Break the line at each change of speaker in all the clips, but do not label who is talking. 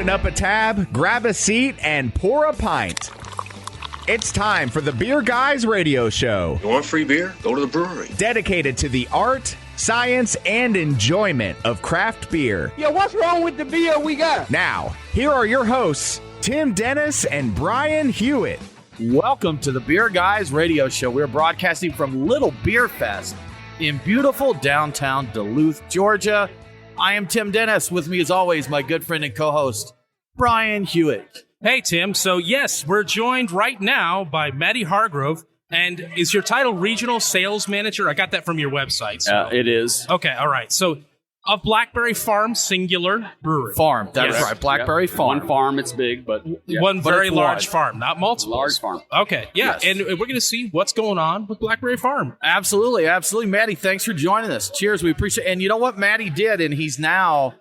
Open up a tab, grab a seat, and pour a pint. It's time for the Beer Guys Radio Show.
You want free beer? Go to the brewery.
Dedicated to the art, science, and enjoyment of craft beer.
Yeah, what's wrong with the beer we got?
Now, here are your hosts, Tim Dennis and Brian Hewitt.
Welcome to the Beer Guys Radio Show. We're broadcasting from Little Beer Fest in beautiful downtown Duluth, Georgia. I am Tim Dennis. With me, as always, my good friend and co-host, Brian Hewitt.
Hey, Tim. So, yes, we're joined right now by Matty Hargrove. And is your title Regional Sales Manager? I got that from your website. So.
It is.
Okay, all right. So, of Blackberry Farm Singular Brewery.
Farm, that's
Yes.
right. Blackberry Farm.
One farm, it's big, but yeah.
One
But
very
it's
large
large.
farm, not multiple.
Large farm.
Okay, yeah.
Yes.
And we're going to see what's going on with Blackberry Farm.
Absolutely, absolutely. Maddie, thanks for joining us. Cheers, we appreciate it. And you know what Maddie did, and he's now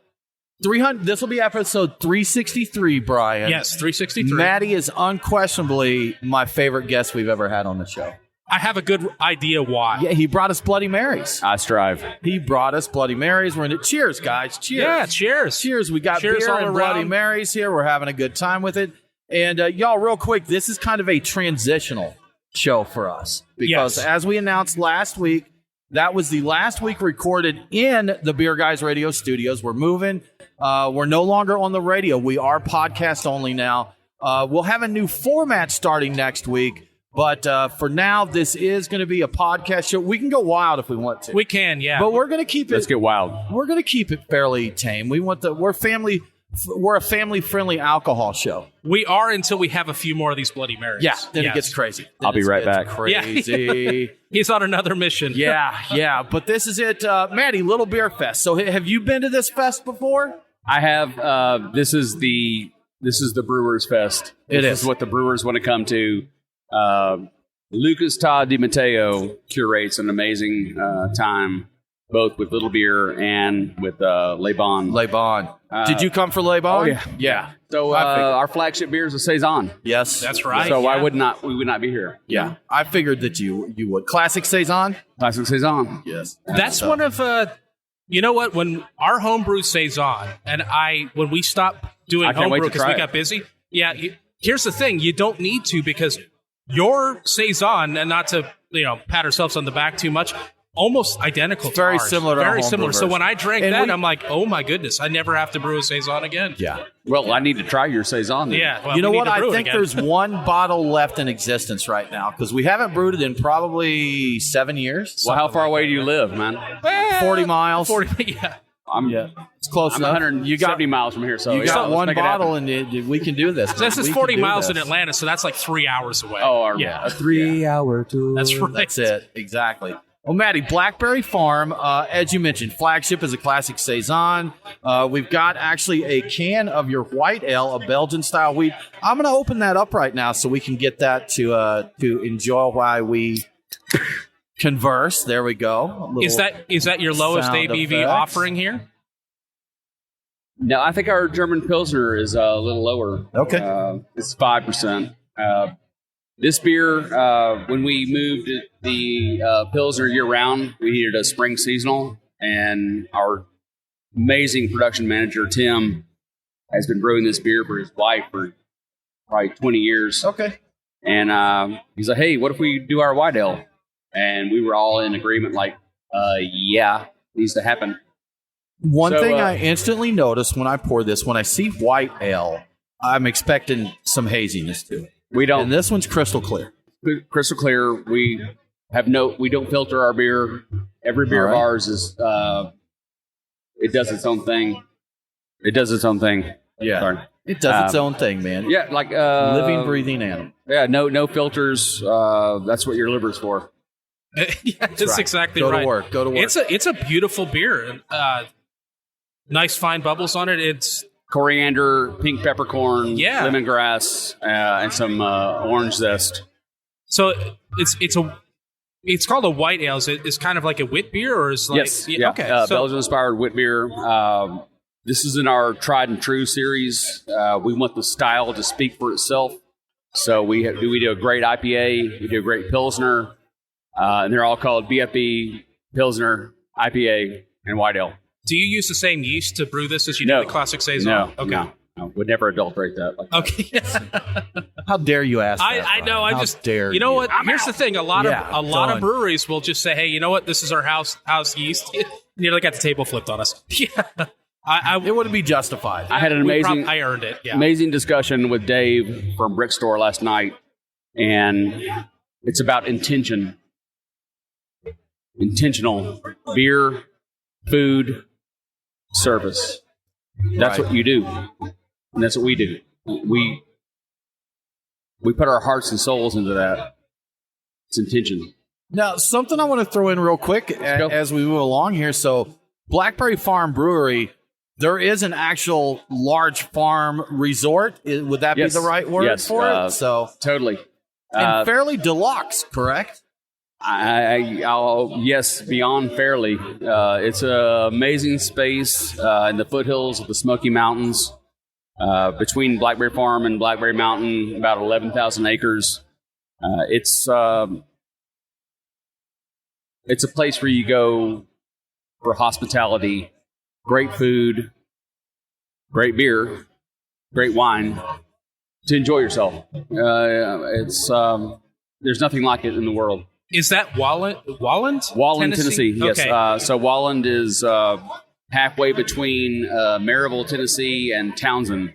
300. This will be episode 363, Brian.
Yes, 363.
Maddie is unquestionably my favorite guest we've ever had on the show.
I have a good idea why.
Yeah, he brought us Bloody Marys.
I strive.
He brought us Bloody Marys. We're in it. Cheers, guys. Cheers.
Yeah, cheers.
Cheers. We got
Cheers
beer
all
and
around.
Bloody Marys here. We're having a good time with it. And y'all, real quick, this is kind of a transitional show for us. Because
Yes.
as we announced last week, that was the last week recorded in the Beer Guys Radio studios. We're moving. We're no longer on the radio. We are podcast only now. We'll have a new format starting next week. But for now, this is going to be a podcast show. We can go wild if we want to.
We can, yeah.
But we're going to keep it.
Let's get wild.
We're going to keep it fairly tame. We're a family-friendly alcohol show.
We are until we have a few more of these Bloody Marys.
Yeah, then
Yes.
it gets crazy.
I'll be right back.
Crazy.
He's on another mission.
yeah. But this is it, Matty. Little Beer Fest. So have you been to this fest before?
I have. This is the Brewers Fest.
It
This
is.
what the Brewers want to come to. Lucas Todd DiMatteo curates an amazing time, both with Little Beer and with Le Bon.
Le Bon. Did you come for Le Bon?
Oh, yeah.
Yeah.
So
I figured.
our flagship beer is a Saison.
Yes.
That's right.
So why
yeah.
would we would not be here?
Yeah. I figured that you would. Classic Saison?
Classic Saison.
Yes.
That's one of, you know what, when our homebrew Saison, and when we stopped doing
I can't wait
homebrew
to
because
try
we
it.
got busy, here's the thing, you don't need to because your Saison, and not to pat ourselves on the back too much, almost identical to
Very
ours.
similar to our
Very
homebrew
similar. So
version.
when I drank
And
that, I'm like, oh my goodness, I never have to brew a Saison again.
Yeah.
Well, I need to try your Saison. Then.
Yeah. Well,
You know
we need
what?
to
I
brew it
think
again.
there's one bottle left in existence right now because we haven't brewed it in probably 7 years.
Well, how far away do you live, man?
40 miles.
40, yeah.
Yeah, it's close
I'm
enough.
170 miles from here, so
You got
let's
one
make it
bottle,
happen.
and we can do this.
So this is
We
40
can do
miles
this.
in Atlanta, so that's like 3 hours away.
Oh,
yeah.
A 3-hour tour.
That's right.
That's it. Exactly. Well, Matty, Blackberry Farm, as you mentioned, flagship is a classic Saison. We've got actually a can of your white ale, a Belgian-style wheat. I'm going to open that up right now so we can get that to enjoy while we converse. There we go.
Is that your lowest
sound
ABV
effects.
offering here?
No, I think our German Pilsner is a little lower.
Okay.
It's 5%. This beer, when we moved the Pilsner year-round, we needed a spring seasonal, and our amazing production manager, Tim, has been brewing this beer for his wife for probably 20 years.
Okay.
And he's like, hey, what if we do our white ale? And we were all in agreement, like, yeah, needs to happen.
One
So,
thing I instantly notice when I pour this, when I see white ale, I'm expecting some haziness to it.
We don't.
And this one's crystal clear.
Crystal clear. We don't filter our beer. Every beer
All right.
of ours is it does its own thing. It does its own thing.
Yeah.
Sorry.
It does its own thing, man.
Yeah, like
Living, breathing animal.
Yeah, no filters. That's what your liver's for.
Yeah, that's
right.
exactly
Go to
right.
work. Go to work.
It's a beautiful beer. Nice fine bubbles on it. It's
Coriander, pink peppercorn,
Yeah.
lemongrass, and some orange zest.
so it's called a white ale. It's kind of like a wit beer, or is like
Yes. Yeah.
Okay.
Belgian-inspired wit beer. This is in our Tried and True series. We want the style to speak for itself. So we do a great IPA, we do a great Pilsner, and they're all called BFB, Pilsner, IPA, and White Ale.
Do you use the same yeast to brew this as you
No.
do the classic Saison?
No,
Okay.
no. I would never adulterate that. Like that.
Okay.
How dare you ask that,
I know.
Brian?
I
How
just
dare
you know
you?
what? Here's the thing. A lot
done.
of breweries will just say, "Hey, you know what? This is our house yeast." You know, they got the table flipped on us. Yeah.
It wouldn't be justified.
I had an
I earned it. Yeah.
amazing discussion with Dave from Brick Store last night, and it's about intentional beer, food, service. That's what you do, and that's what we do. We put our hearts and souls into that. It's intention.
Now, something I want to throw in real quick as we move along here. So, Blackberry Farm Brewery, there is an actual large farm resort. Would that be the right word for it? So
totally.
And fairly deluxe, correct?
I'll yes, beyond fairly. It's an amazing space in the foothills of the Smoky Mountains, between Blackberry Farm and Blackberry Mountain, about 11,000 acres. It's a place where you go for hospitality, great food, great beer, great wine, to enjoy yourself. There's nothing like it in the world.
Is that Walland?
Walland, Tennessee. Yes.
Okay.
So Walland is halfway between Maryville, Tennessee, and Townsend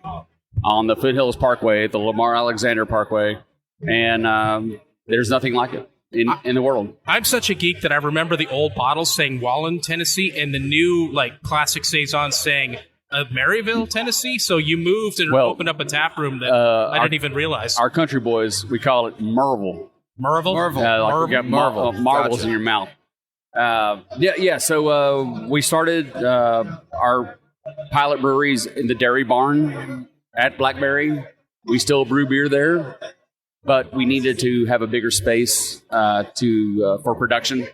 on the Foothills Parkway, the Lamar Alexander Parkway, and there's nothing like it in the world.
I'm such a geek that I remember the old bottles saying Walland, Tennessee, and the new classic saison saying Maryville, Tennessee. So you moved and opened up a tap room that I didn't even realize.
Our country boys, we call it Merville.
Merville?
Like you got marbles in your mouth. So we started our pilot breweries in the dairy barn at Blackberry. We still brew beer there, but we needed to have a bigger space for production.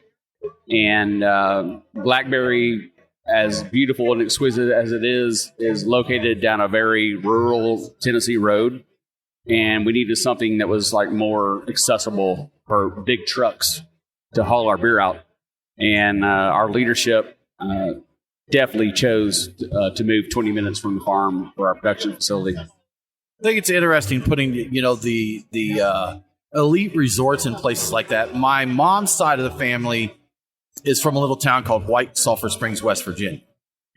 And Blackberry, as beautiful and exquisite as it is located down a very rural Tennessee road. And we needed something that was more accessible for big trucks to haul our beer out. And our leadership definitely chose to move 20 minutes from the farm for our production facility.
I think it's interesting putting the elite resorts in places like that. My mom's side of the family is from a little town called White Sulphur Springs, West Virginia,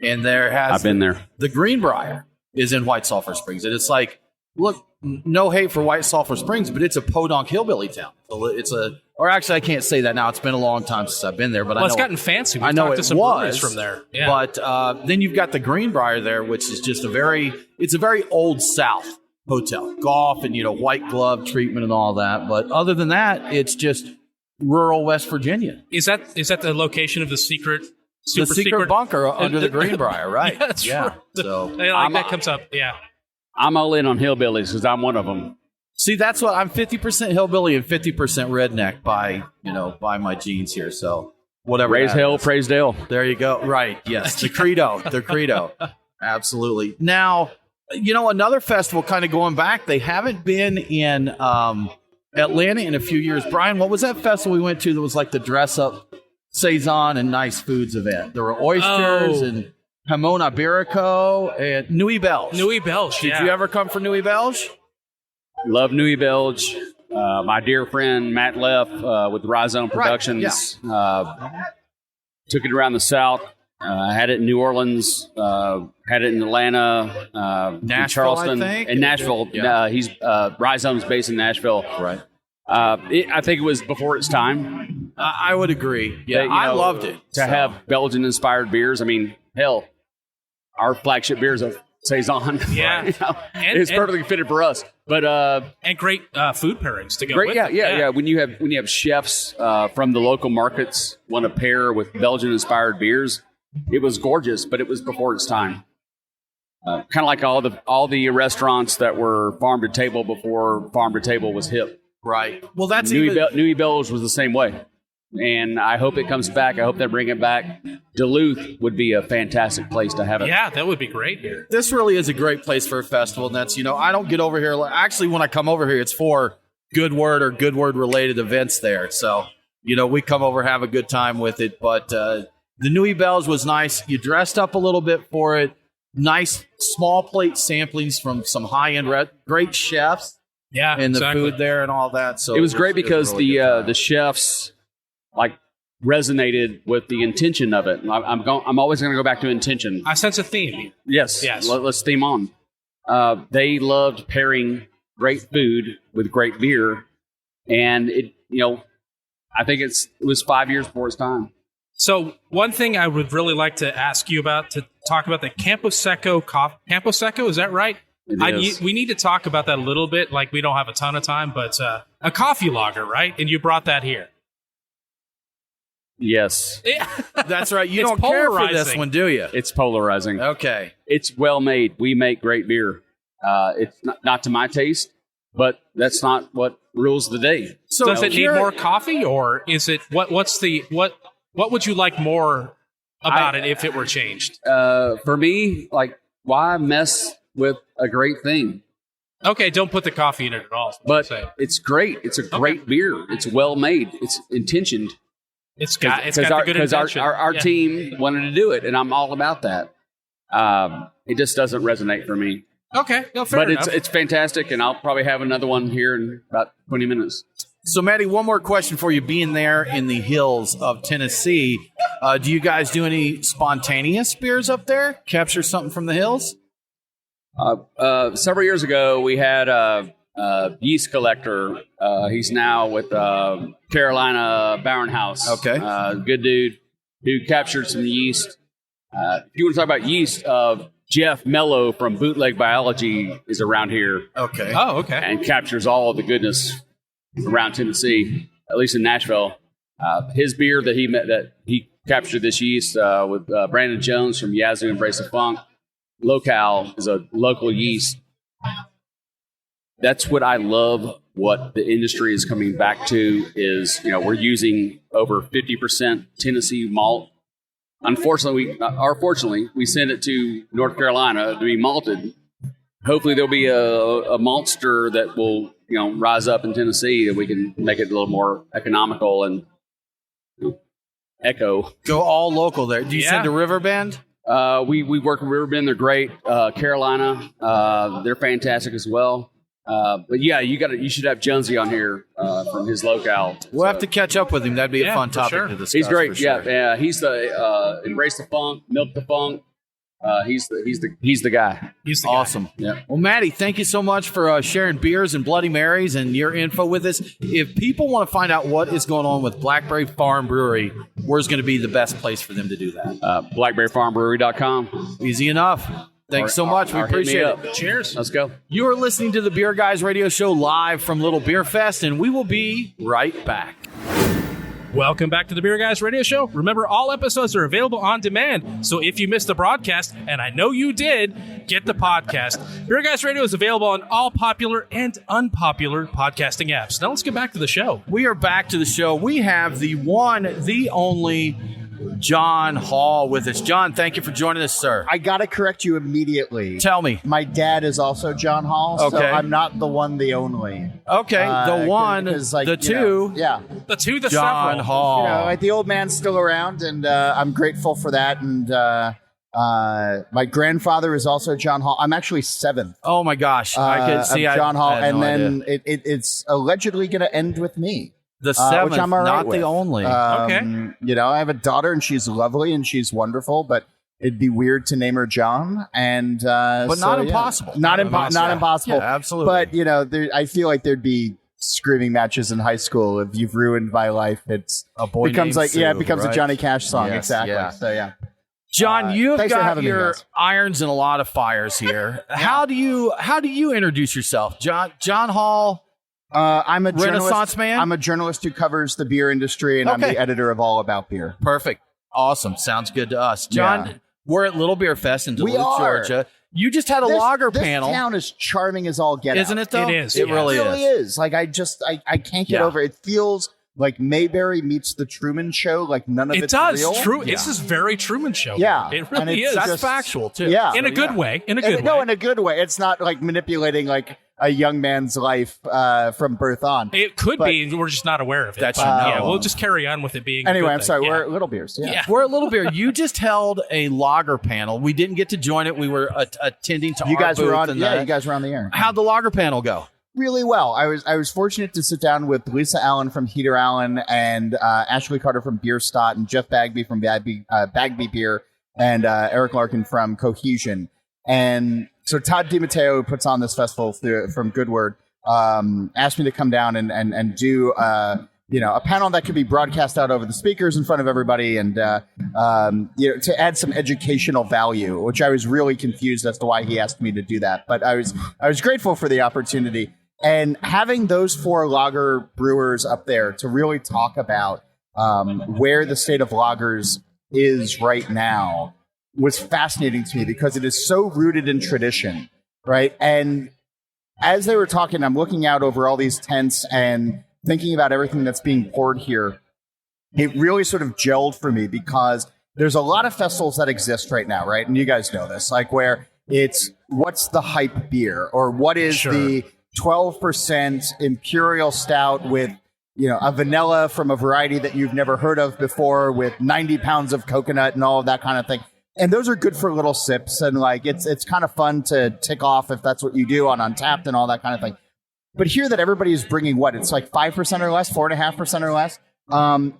and I've
been there.
The Greenbrier is in White Sulphur Springs, and it's look, no hate for White Sulphur Springs, but it's a podunk hillbilly town. Or actually, I can't say that now. It's been a long time since I've been there, but
it's gotten fancy. We've
I know
talked
it
to some breweries from there. Yeah.
But then you've got the Greenbrier there, which is just a very old South hotel, golf and white glove treatment and all that. But other than that, it's just rural West Virginia.
Is that the location of the secret
bunker under the Greenbrier, right?
That's right.
So
that comes up. Yeah.
I'm all in on hillbillies because I'm one of them.
See, that's what I'm 50% hillbilly and 50% redneck by my genes here. So whatever.
Raise hell, praise Dale.
There you go. Right. Yes. The credo. Absolutely. Now, another festival kind of going back, they haven't been in Atlanta in a few years. Brian, what was that festival we went to that was like the dress up Saison and nice foods event? There were oysters and Hamon Iberico and Nuit Belge. Did you ever come for Nuit Belge?
Love Nuit Belge. My dear friend Matt Leff with Rhizome Productions took it around the South. Had it in New Orleans. Had it in Atlanta,
Nashville,
Charleston,
I think?
and Nashville.
Yeah.
He's Rhizome's based in Nashville.
Right.
I think it was before its time.
I would agree. Yeah, I loved it.
To have Belgian-inspired beers. I mean, hell, our flagship beer is a Saison.
Yeah.
It's perfectly fitted for us. But
and great food pairings to go with it.
Yeah. When you have chefs from the local markets want to pair with Belgian-inspired beers, it was gorgeous, but it was before its time. Kind of like all the restaurants that were farm to table before farm to table was hip.
Right. Well, that's
Nuit Belge was the same way. And I hope it comes back. I hope they bring it back. Duluth would be a fantastic place to have it.
Yeah, that would be great here.
This really is a great place for a festival. And that's, I don't get over here. Actually, when I come over here, it's for Good Word or Good Word related events there. So, we come over, have a good time with it. But the Nuit Belge was nice. You dressed up a little bit for it. nice small plate samplings from some high-end great chefs.
Yeah,
and the
exactly.
food there and all that. So
it was great because
really
the chefs like resonated with the intention of it. I'm always going to go back to intention.
I sense a theme.
Yes. Let's theme on. They loved pairing great food with great beer, and I think it was 5 years before its time.
So one thing I would really like to ask you about, to talk about the Campo Seco coffee. Campo Seco, is that right? We need to talk about that a little bit. Like, we don't have a ton of time, but a coffee lager, right? And you brought that here.
Yes.
That's right. You don't care for this one, do you?
It's polarizing.
Okay.
It's well made. We make great beer. It's not to my taste, but that's not what rules the day.
So does it need more coffee, or is it what would you like more about it if it were changed?
For me, like, why mess with a great thing?
Okay, don't put the coffee in it at all.
But it's great. It's a great beer. It's well made. It's intentioned.
It's got the good intention.
Our team wanted to do it, and I'm all about that. It just doesn't resonate for me.
Okay, no, fair enough.
But it's fantastic, and I'll probably have another one here in about 20 minutes.
So, Matty, one more question for you. Being there in the hills of Tennessee, do you guys do any spontaneous beers up there? Capture something from the hills?
Several years ago, we had a yeast collector. He's now with Carolina Barron House.
Okay.
Good dude who captured some yeast. If you want to talk about yeast, Jeff Mello from Bootleg Biology is around here.
Okay.
Oh, okay.
And captures all of the goodness around Tennessee, at least in Nashville. His beer that he captured this yeast with Brandon Jones from Yazoo Embrace the Funk. Locale is a local yeast. That's what I love. What the industry is coming back to is, we're using over 50% Tennessee malt. Unfortunately, or fortunately, we send it to North Carolina to be malted. Hopefully, there'll be a maltster that will, rise up in Tennessee that we can make it a little more economical and echo.
Go all local there. Do you send to Riverbend?
We work with Riverbend. They're great. Carolina, they're fantastic as well. But yeah, you should have Jonesy on here from his locale.
We'll have to catch up with him. That'd be a fun topic to discuss.
He's great.
Sure.
Yeah. He's the Embrace the Funk, Milk the Funk. He's the guy.
He's the
awesome.
guy.
Yeah.
Well, Matty, thank you so much for sharing beers and Bloody Marys and your info with us. If people want to find out what is going on with Blackberry Farm Brewery, where's going to be the best place for them to do that?
BlackberryFarmBrewery.com.
Easy enough. Thanks so much. We appreciate it.
Cheers.
Let's go.
You are listening to the Beer Guys Radio Show live from Little Beer Fest, and we will be right back.
Welcome back to the Beer Guys Radio Show. Remember, all episodes are available on demand, so if you missed the broadcast, and I know you did, get the podcast. Beer Guys Radio is available on all popular and unpopular podcasting apps. Now let's get back to the show.
We are back to the show. We have the one, the only John Holl with us. John, thank you for joining us, sir.
I got to correct you immediately.
Tell me.
My dad is also John Holl, so I'm not the one, the only.
Okay, the one, the two.
The two, the
John
several.
Holl.
The old man's still around, and I'm grateful for that. And my grandfather is also John Holl. I'm actually seventh.
Oh, my gosh. I could see
John Holl,
and
no then it's allegedly going to end with me.
The seventh,
which I'm all right
not
with.
the only.
Okay.
I have a daughter, and she's lovely, and she's wonderful, but it'd be weird to name her John. And
but not impossible.
Not impossible.
Yeah, absolutely.
But I feel like there'd be screaming matches in high school. If you've ruined my life, it's
a boy
becomes
named Sue,
it becomes
right?
a Johnny Cash song.
Yes,
exactly.
yeah.
So yeah.
John, you've
thanks for
got
having me,
your
guys.
irons in a lot of fires here. How do you introduce yourself, John Holl?
I'm a
Renaissance
journalist.
man?
I'm a journalist who covers the beer industry, and I'm the editor of All About Beer.
Perfect. Awesome. Sounds good to us. John, we're at Little Beer Fest in Duluth, Georgia. You just had a lager panel.
This town is charming as all get out.
Isn't it, though?
It is.
It really
is. Like, I can't get over it. It feels like Mayberry meets the Truman Show. Like, none of it's real.
True. This is very Truman Show.
Yeah.
It really
And
is.
That's factual, too.
Yeah.
In a good way. In a good way.
No, in a good way. It's not like manipulating, like, a young man's life from birth on.
It could be, and we're just not aware of it.
That's
yeah, we'll just carry on with it being.
Anyway,
a good
I'm
thing.
sorry.
Yeah.
We're at Little Beers. Yeah.
We're a little beer. You just held a lager panel. We didn't get to join it. We were attending to
You
our
guys were
booth
on.
and
Yeah, you guys were on the air.
How'd the lager panel go?
Really well. I was fortunate to sit down with Lisa Allen from Heater Allen and Ashley Carter from Beer Stott and Jeff Bagby from Bagby Beer and Eric Larkin from Cohesion. And so Todd DiMatteo, who puts on this festival from Good Word, asked me to come down and do a panel that could be broadcast out over the speakers in front of everybody and to add some educational value, which I was really confused as to why he asked me to do that. But I was grateful for the opportunity. And having those 4 lager brewers up there to really talk about where the state of lagers is right now was fascinating to me because it is so rooted in tradition, right? And as they were talking, I'm looking out over all these tents and thinking about everything that's being poured here. It really sort of gelled for me because there's a lot of festivals that exist right now, right? And you guys know this, like where it's what's the hype beer or what is the 12% imperial stout with, a vanilla from a variety that you've never heard of before with 90 pounds of coconut and all of that kind of thing. And those are good for little sips. And like, it's kind of fun to tick off if that's what you do on Untapped and all that kind of thing. But here that everybody is bringing it's like 5% or less, 4.5% or less,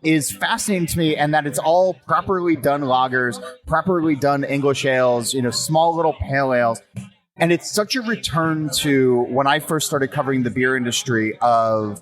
is fascinating to me. And that it's all properly done lagers, properly done English ales, small little pale ales. And it's such a return to when I first started covering the beer industry of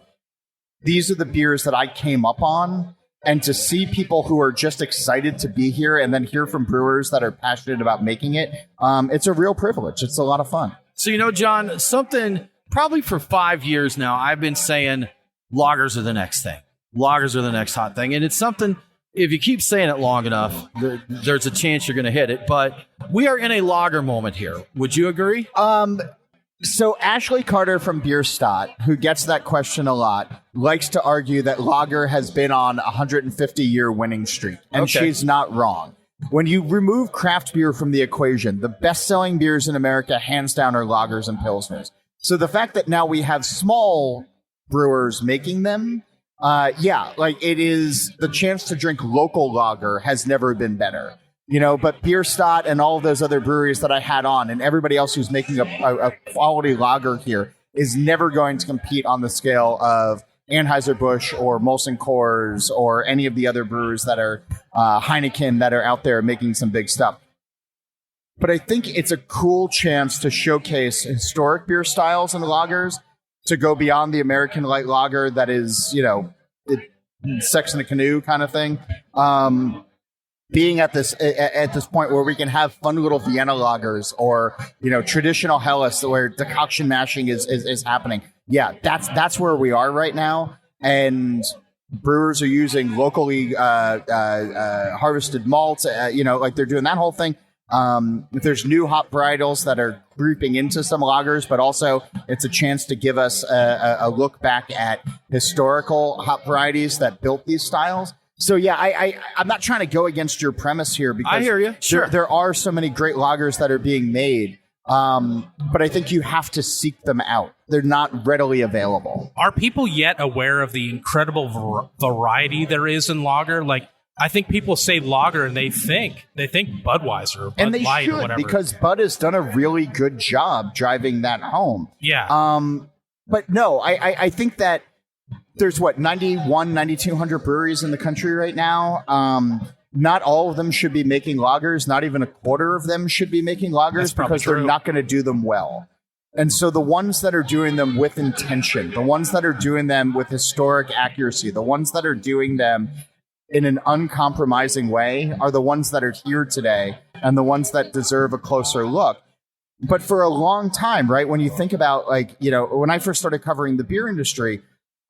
these are the beers that I came up on. And to see people who are just excited to be here and then hear from brewers that are passionate about making it, it's a real privilege. It's a lot of fun.
So, John, something probably for 5 years now, I've been saying lagers are the next thing. Lagers are the next hot thing. And it's something, if you keep saying it long enough, there's a chance you're going to hit it. But we are in a lager moment here. Would you agree?
So Ashley Carter from Beer Stott, who gets that question a lot, likes to argue that lager has been on a 150-year winning streak. And she's not wrong. When you remove craft beer from the equation, the best-selling beers in America, hands down, are lagers and pilsners. So the fact that now we have small brewers making them, it is the chance to drink local lager has never been better. But Beer Stott and all of those other breweries that I had on and everybody else who's making a quality lager here is never going to compete on the scale of Anheuser-Busch or Molson Coors or any of the other brewers that are Heineken that are out there making some big stuff. But I think it's a cool chance to showcase historic beer styles and lagers to go beyond the American light lager that is, sex in a canoe kind of thing. Being at this point where we can have fun little Vienna lagers or traditional Helles where decoction mashing is happening. Yeah, that's where we are right now, and brewers are using locally harvested malts. Like they're doing that whole thing. There's new hop varietals that are grouping into some lagers, but also it's a chance to give us a look back at historical hop varieties that built these styles. So, yeah, I'm not trying to go against your premise here because
I hear you. Sure.
There are so many great lagers that are being made, but I think you have to seek them out. They're not readily available.
Are people yet aware of the incredible variety there is in lager? Like, I think people say lager and they think Budweiser or Bud
and they
Light
should,
or whatever.
because Bud has done a really good job driving that home.
Yeah.
But no, I think that there's 9,200 breweries in the country right now. Not all of them should be making lagers. Not even a quarter of them should be making lagers because they're not going to do them well. And so the ones that are doing them with intention, the ones that are doing them with historic accuracy, the ones that are doing them in an uncompromising way are the ones that are here today and the ones that deserve a closer look. But for a long time, right, when you think about when I first started covering the beer industry,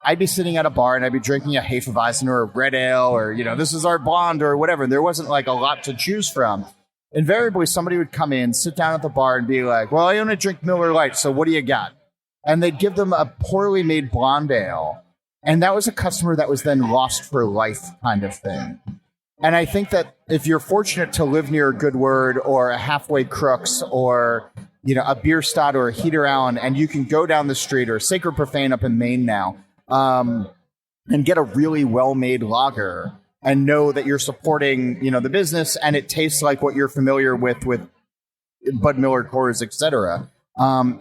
I'd be sitting at a bar and I'd be drinking a Hefeweizen or a red ale or, this is our blonde or whatever. There wasn't like a lot to choose from. Invariably, somebody would come in, sit down at the bar and be like, well, I only drink Miller Lite, so what do you got? And they'd give them a poorly made blonde ale. And that was a customer that was then lost for life kind of thing. And I think that if you're fortunate to live near a Good Word or a Halfway Crooks or, a beer stott or a Heater Allen, and you can go down the street, or Sacred Profane up in Maine now, and get a really well-made lager and know that you're supporting, the business, and it tastes like what you're familiar with Bud Miller, Coors, etc.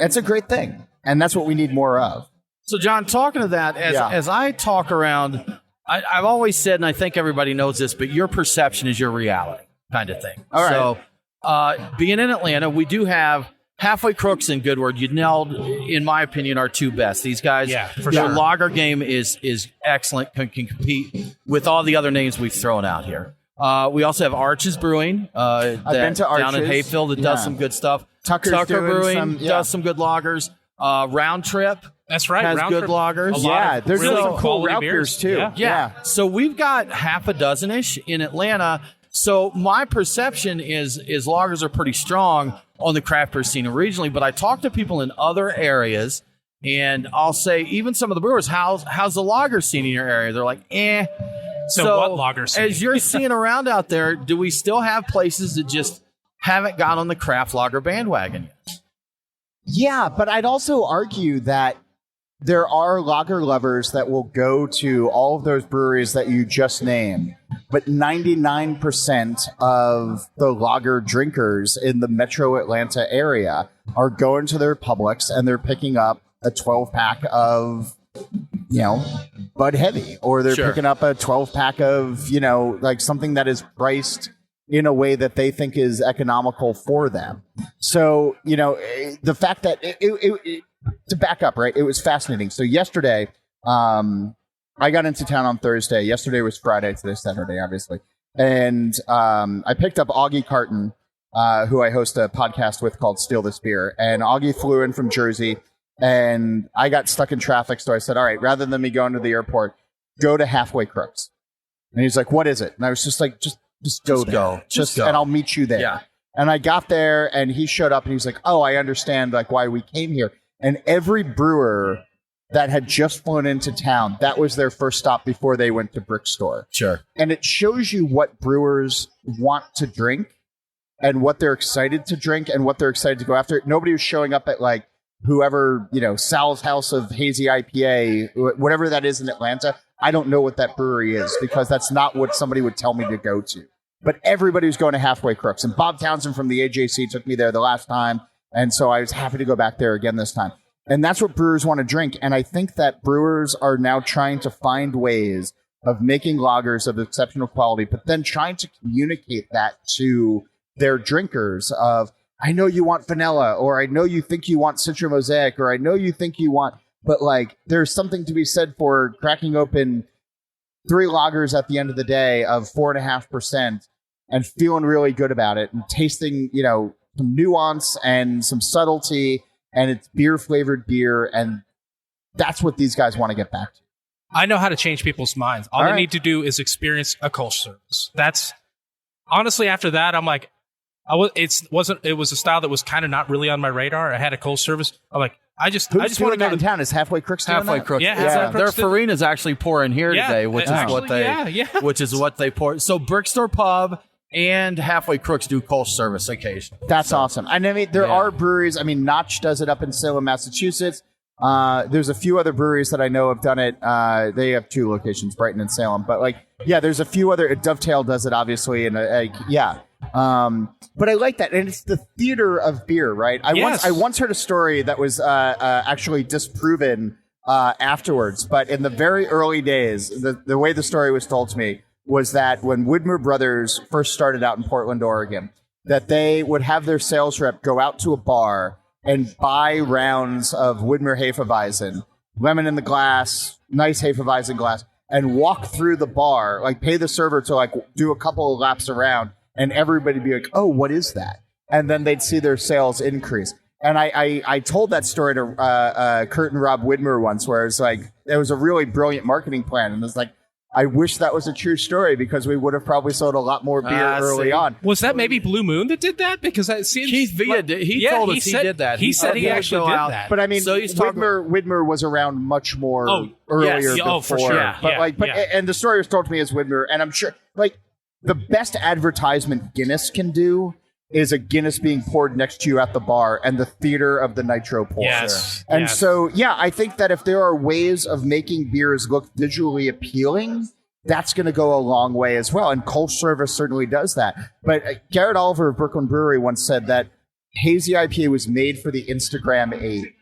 It's a great thing, and that's what we need more of.
So, John, talking to that, as I talk around, I've always said, and I think everybody knows this, but your perception is your reality kind of thing.
All right.
So, being in Atlanta, we do have Halfway Crooks and Goodward. You nailed, in my opinion, our two best. These guys, their lager game is excellent, can compete with all the other names we've thrown out here. We also have Arches Brewing.
I've been to Arches.
Down in Hayfield that does some good stuff.
Tucker
Brewing does some good lagers. Round Trip.
That's right.
Has
Round
good
Trip.
lagers.
There's
really
some cool
quality
route
beers
beers too.
Yeah. So we've got half a dozen-ish in Atlanta. So my perception is lagers are pretty strong on the craft beer scene regionally, but I talk to people in other areas, and I'll say, even some of the brewers, how's the lager scene in your area? They're like, eh.
So what lager scene?
As you're seeing around out there, do we still have places that just haven't got on the craft lager bandwagon yet?
Yeah, but I'd also argue that there are lager lovers that will go to all of those breweries that you just named, but 99% of the lager drinkers in the metro Atlanta area are going to their Publix and they're picking up a 12-pack of, Bud Heavy, or they're picking up a 12-pack of, like something that is priced in a way that they think is economical for them. So, the fact that to back up, right? It was fascinating. So yesterday, I got into town on Thursday. Yesterday was Friday. Today's Saturday, obviously. And I picked up Augie Carton, who I host a podcast with called Steal This Beer. And Augie flew in from Jersey, and I got stuck in traffic. So I said, all right, rather than me going to the airport, go to Halfway Crooks. And he's like, what is it? And I was just like, just go there. Just go. And I'll meet you there.
Yeah.
And I got there, and he showed up, and he's like, oh, I understand like why we came here. And every brewer that had just flown into town, that was their first stop before they went to Brick Store.
Sure. And
it shows you what brewers want to drink and what they're excited to drink and what they're excited to go after. Nobody was showing up at like whoever, Sal's House of Hazy IPA, whatever that is in Atlanta. I don't know what that brewery is because that's not what somebody would tell me to go to. But everybody was going to Halfway Crooks. And Bob Townsend from the AJC took me there the last time. And so I was happy to go back there again this time. And that's what brewers want to drink. And I think that brewers are now trying to find ways of making lagers of exceptional quality, but then trying to communicate that to their drinkers of, I know you want vanilla, or I know you think you want Citra Mosaic, or I know you think you want, but like there's something to be said for cracking open 3 lagers at the end of the day of 4.5% and feeling really good about it and tasting, some nuance and some subtlety, and it's beer-flavored beer, and that's what these guys want to get back to.
I know how to change people's minds. All I need to do is experience a Kolsch service. That's honestly, after that, I'm like, it was a style that was kind of not really on my radar. I had a Kolsch service. I'm like, I just want to go to
town. Is Halfway Crooks doing
Halfway
that?
Crooks.
Yeah.
Their Farina's actually pouring here today, which is what they pour. So Brick Store Pub and Halfway Crooks do Kolsch service occasionally.
That's awesome. And I mean, there are breweries. I mean, Notch does it up in Salem, Massachusetts. There's a few other breweries that I know have done it. They have 2 locations, Brighton and Salem. But there's a few other. Dovetail does it, obviously, and but I like that, and it's the theater of beer, right? I once heard a story that was actually disproven afterwards, but in the very early days, the way the story was told to me was that when Widmer Brothers first started out in Portland, Oregon, that they would have their sales rep go out to a bar and buy rounds of Widmer Hefeweizen, lemon in the glass, nice Hefeweizen glass, and walk through the bar, pay the server to do a couple of laps around, and everybody be like, oh, what is that? And then they'd see their sales increase. And I told that story to Kurt and Rob Widmer once, where it's it was a really brilliant marketing plan. And it's I wish that was a true story because we would have probably sold a lot more beer early on.
Was that maybe Blue Moon that did that? Because that seems
Keith Villa did. He told us he did that.
He said he actually did that.
But I mean, so Widmer was around much more earlier before.
Oh, for sure.
And the story was told to me as Widmer, and I'm sure the best advertisement Guinness can do is a Guinness being poured next to you at the bar and the theater of the nitro pour.
Yes.
And
yes.
so, yeah, I think that if there are ways of making beers look visually appealing, that's going to go a long way as well. And Kolsch Service certainly does that. But Garrett Oliver of Brooklyn Brewery once said that hazy IPA was made for the Instagram age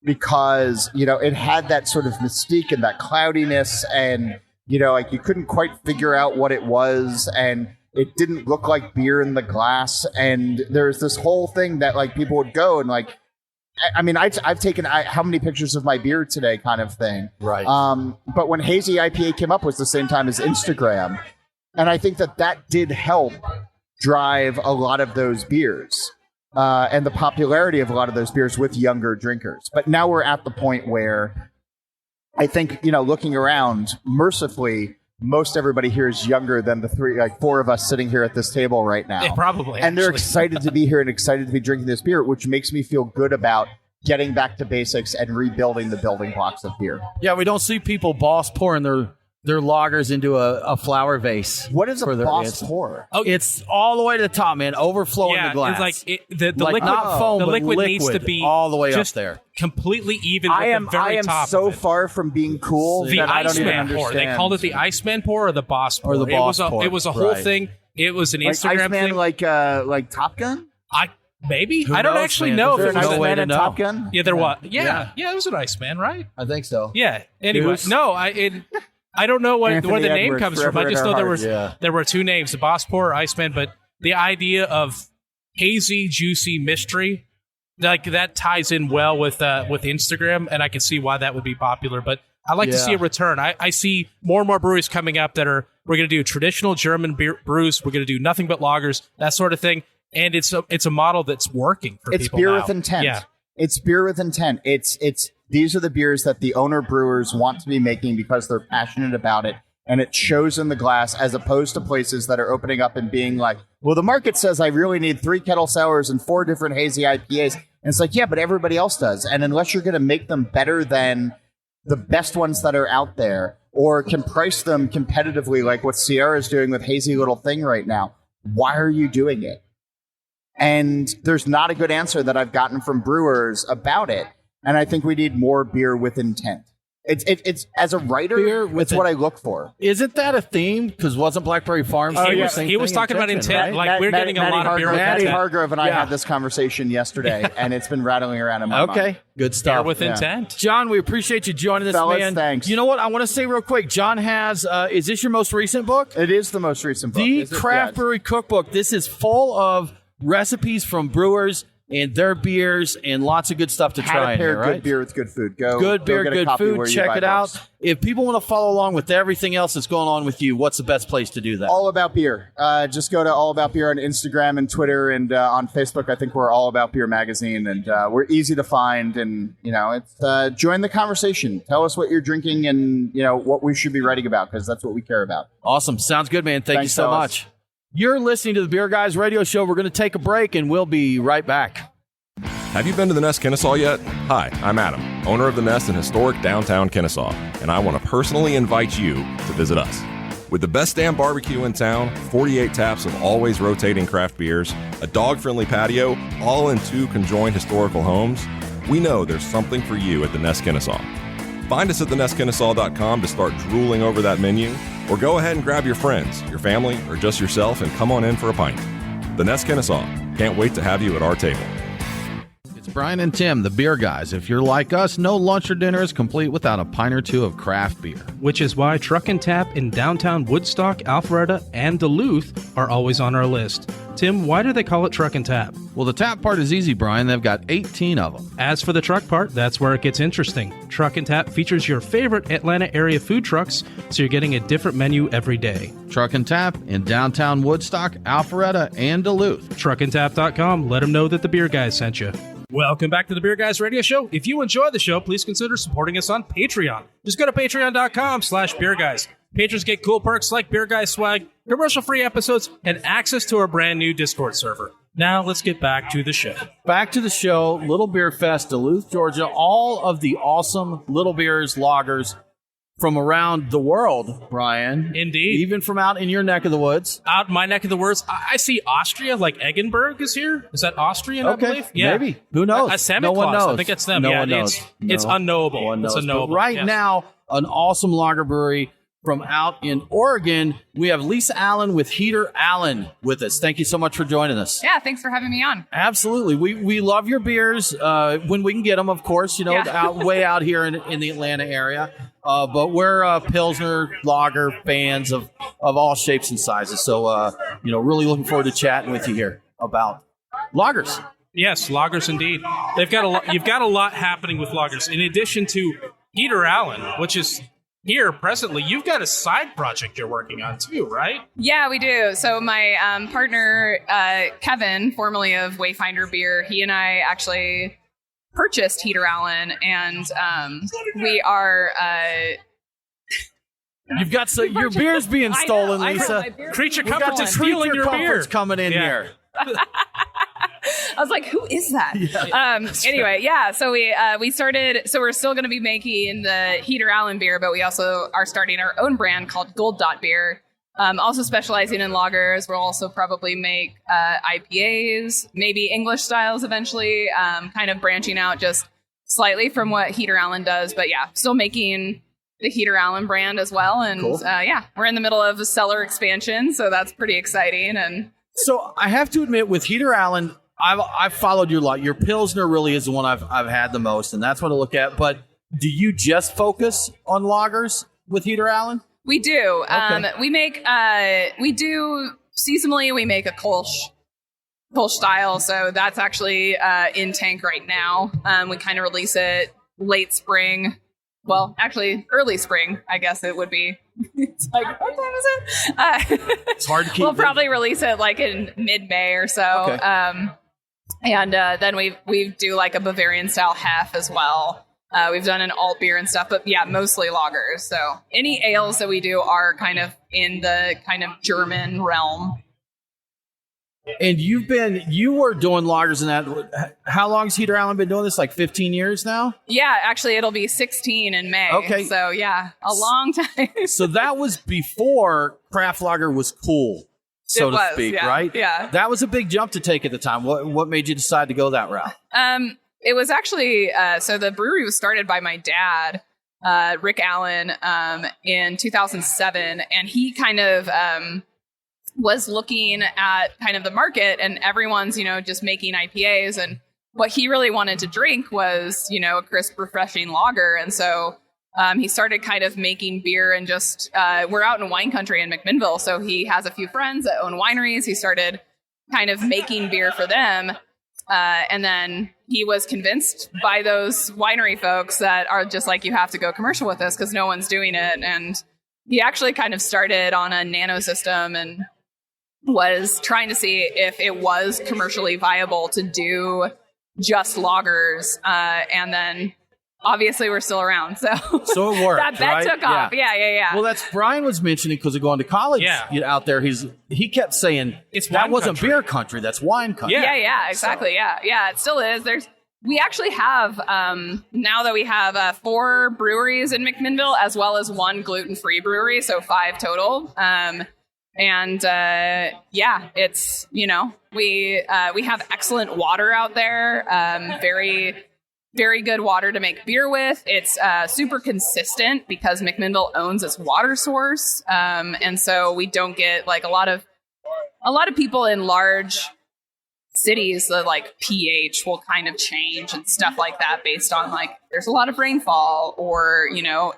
because, it had that sort of mystique and that cloudiness and, like you couldn't quite figure out what it was and it didn't look like beer in the glass. And there's this whole thing that like people would go and like, I mean, I've taken how many pictures of my beer today kind of thing.
Right.
But when hazy IPA came up was the same time as Instagram. And I think that did help drive a lot of those beers and the popularity of a lot of those beers with younger drinkers. But now we're at the point where I think, looking around, mercifully, most everybody here is younger than the four of us sitting here at this table right now.
Yeah, probably.
And they're excited to be here and excited to be drinking this beer, which makes me feel good about getting back to basics and rebuilding the building blocks of beer.
Yeah, we don't see people boss pouring their lagers into a flower vase.
What is a boss
it's-
pour?
Oh,
It's all the way to the top, man, overflowing
yeah,
the glass.
it's like the
Like,
liquid.
not foam,
the
but
liquid needs to be
all the way
just
up there.
completely even.
I
with the very
am
top
so
of it.
far from being cool
The
that I don't even
Iceman
understand.
pour. They called it the Iceman pour or the Boss pour.
Or the Boss pour.
It was a whole
Right.
thing. It was an
like
Instagram
Iceman,
thing.
like Top Gun.
Maybe
Who
I don't
knows,
actually
man?
know
There's
if it
Is
was.
there an
no way
A,
Iceman
to
in
know.
Top Gun?
yeah, there was. Yeah, it was an Iceman, right?
I think so.
Yeah. Anyway,
Who's-
no, I don't know where
Anthony
the name
Edwards,
comes from.
forever
I just
in
know
our
there
hearts.
was there were two names, the Boss pour or Iceman, but the idea of hazy, juicy mystery, like that ties in well with Instagram, and I can see why that would be popular. But I like to see a return. I see more and more breweries coming up that we're going to do traditional German brews. We're going to do nothing but lagers, that sort of thing. And it's a model that's working for
It's
people
beer
now.
with intent.
Yeah.
It's beer with intent. It's these are the beers that the owner brewers want to be making because they're passionate about it. And it shows in the glass as opposed to places that are opening up and being like, well, the market says I really need 3 kettle sours and 4 different hazy IPAs. And it's like, yeah, but everybody else does. And unless you're going to make them better than the best ones that are out there or can price them competitively like what Sierra is doing with Hazy Little Thing right now, why are you doing it? And there's not a good answer that I've gotten from brewers about it. And I think we need more beer with intent. It's as a writer, it's what I look for.
Isn't that a theme? Because wasn't Blackberry Farm?
He was talking about intent.
Right?
Like we're getting a lot of beer with
Matty
intent.
Hargrove and I had this conversation yesterday, and it's been rattling around in my mind.
Okay, good
Beer
stuff.
with intent.
John, we appreciate you joining us,
Fellas,
man.
thanks.
You know what? I want to say real quick. John has, is this your most recent book?
It is the most recent book.
The
Is it?
Craft
Yeah.
Brewery Cookbook. This is full of recipes from brewers and their beers and lots of good stuff to
How
try
to
in
pair
here, right?
good beer with good food. Go
Good beer,
get a
good
copy
food.
where you
Check
buy
it out.
books.
If people want to follow along with everything else that's going on with you, what's the best place to do that?
All About Beer. Just go to All About Beer on Instagram and Twitter and on Facebook. I think we're All About Beer magazine, and we're easy to find. And it's join the conversation. Tell us what you're drinking and what we should be writing about because that's what we care about.
Awesome. Sounds good, man. Thank you
Thanks,
so
fellas.
much. You're listening to the Beer Guys Radio Show. We're going to take a break, and we'll be right back.
Have you been to the Nest Kennesaw yet? Hi, I'm Adam, owner of the Nest in historic downtown Kennesaw, and I want to personally invite you to visit us. With the best damn barbecue in town, 48 taps of always rotating craft beers, a dog-friendly patio, all in 2 conjoined historical homes, we know there's something for you at the Nest Kennesaw. Find us at thenestkennesaw.com to start drooling over that menu, or go ahead and grab your friends, your family, or just yourself and come on in for a pint. The Nest Kennesaw. Can't wait to have you at our table.
It's Brian and Tim, the Beer Guys. If you're like us, no lunch or dinner is complete without a pint or 2 of craft beer.
Which is why Truck and Tap in downtown Woodstock, Alpharetta, and Duluth are always on our list. Tim, why do they call it Truck and Tap?
Well, the tap part is easy, Brian. They've got 18 of them.
As for the truck part, that's where it gets interesting. Truck and Tap features your favorite Atlanta area food trucks, so you're getting a different menu every day.
Truck and Tap in downtown Woodstock, Alpharetta, and Duluth.
Truckandtap.com. Let them know that the Beer Guys sent you. Welcome back to the Beer Guys Radio Show. If you enjoy the show, please consider supporting us on Patreon. Just go to patreon.com/beerguys. Patrons get cool perks like Beer Guys swag, commercial-free episodes, and access to our brand new Discord server. Now let's get back to the show.
Back to the show, Little Beer Fest, Duluth, Georgia. All of the awesome Little Beers, lagers, from around the world, Brian.
Indeed.
Even from out in your neck of the woods.
Out in my neck of the woods, I see Austria, like Eggenberg is here. Is that Austrian, I believe? Yeah.
Maybe. Who knows?
No one knows. I think it's them.
No
yeah,
one knows.
It's unknowable.
No one knows.
It's unknowable.
But right
yes.
now, an awesome lager brewery from out in Oregon. We have Lisa Allen with Heater Allen with us. Thank you so much for joining us.
Yeah, thanks for having me on.
Absolutely. We love your beers when we can get them, of course, way out here in the Atlanta area. But we're Pilsner lager fans of all shapes and sizes. So, really looking forward to chatting with you here about lagers.
Yes, lagers indeed. You've got a lot happening with lagers. In addition to Heater Allen, which is here presently, you've got a side project you're working on too, right?
Yeah, we do. So my partner, Kevin, formerly of Wayfinder Beer, he and I actually purchased Heater Allen, and we are...
You've got your beer's being stolen, Lisa.
Creature Comforts is stealing your beer.
Coming in here.
I was like, who is that?
Yeah.
Anyway, yeah. So we started. So we're still going to be making the Heater Allen beer, but we also are starting our own brand called Gold Dot Beer. Also specializing in lagers. We'll also probably make IPAs, maybe English styles eventually. Kind of branching out just slightly from what Heater Allen does, but yeah, still making the Heater Allen brand as well. And
cool.
We're in the middle of a cellar expansion, so that's pretty exciting. And
so I have to admit, with Heater Allen, I've followed you a lot. Your Pilsner really is the one I've had the most, and that's what I look at. But do you just focus on lagers with Heater Allen?
We do.
Okay.
We do seasonally. We make a Kolsch style, so that's actually in tank right now. We kind of release it late spring. Well, actually, early spring, I guess it would be. It's like, what time is it?
It's hard to keep.
We'll probably release it like in mid-May or so.
Okay.
And then we do like a Bavarian style hef as well. We've done an alt beer and stuff, but yeah, mostly lagers. So any ales that we do are kind of in the kind of German realm.
And you were doing lagers in that. How long has Heater Allen been doing this? Like 15 years now?
Yeah, actually, it'll be 16 in May.
Okay.
So yeah, a long time.
So that was before craft lager was cool, so to speak,
yeah,
right?
Yeah.
That was a big jump to take at the time. What made you decide to go that route?
It was actually, so the brewery was started by my dad, Rick Allen, in 2007. And he kind of was looking at kind of the market, and everyone's, just making IPAs. And what he really wanted to drink was, a crisp, refreshing lager. And so he started kind of making beer, and just, we're out in wine country in McMinnville. So he has a few friends that own wineries. He started kind of making beer for them. And then he was convinced by those winery folks that are just like, you have to go commercial with this because no one's doing it. And he actually kind of started on a nano system and was trying to see if it was commercially viable to do just lagers. And then obviously we're still around. So
it worked.
That bet took off. Yeah.
Well, that's Brian was mentioning because of going to college out there. He kept saying that wasn't
country.
Beer country. That's wine country.
Yeah, exactly. So. Yeah, it still is. We actually have, now that we have 4 breweries in McMinnville, as well as 1 gluten-free brewery, so 5 total. It's, we have excellent water out there, very, very good water to make beer with. It's super consistent because McMinnville owns its water source. And so we don't get like a lot of people in large cities, the like pH will kind of change and stuff like that based on like there's a lot of rainfall, or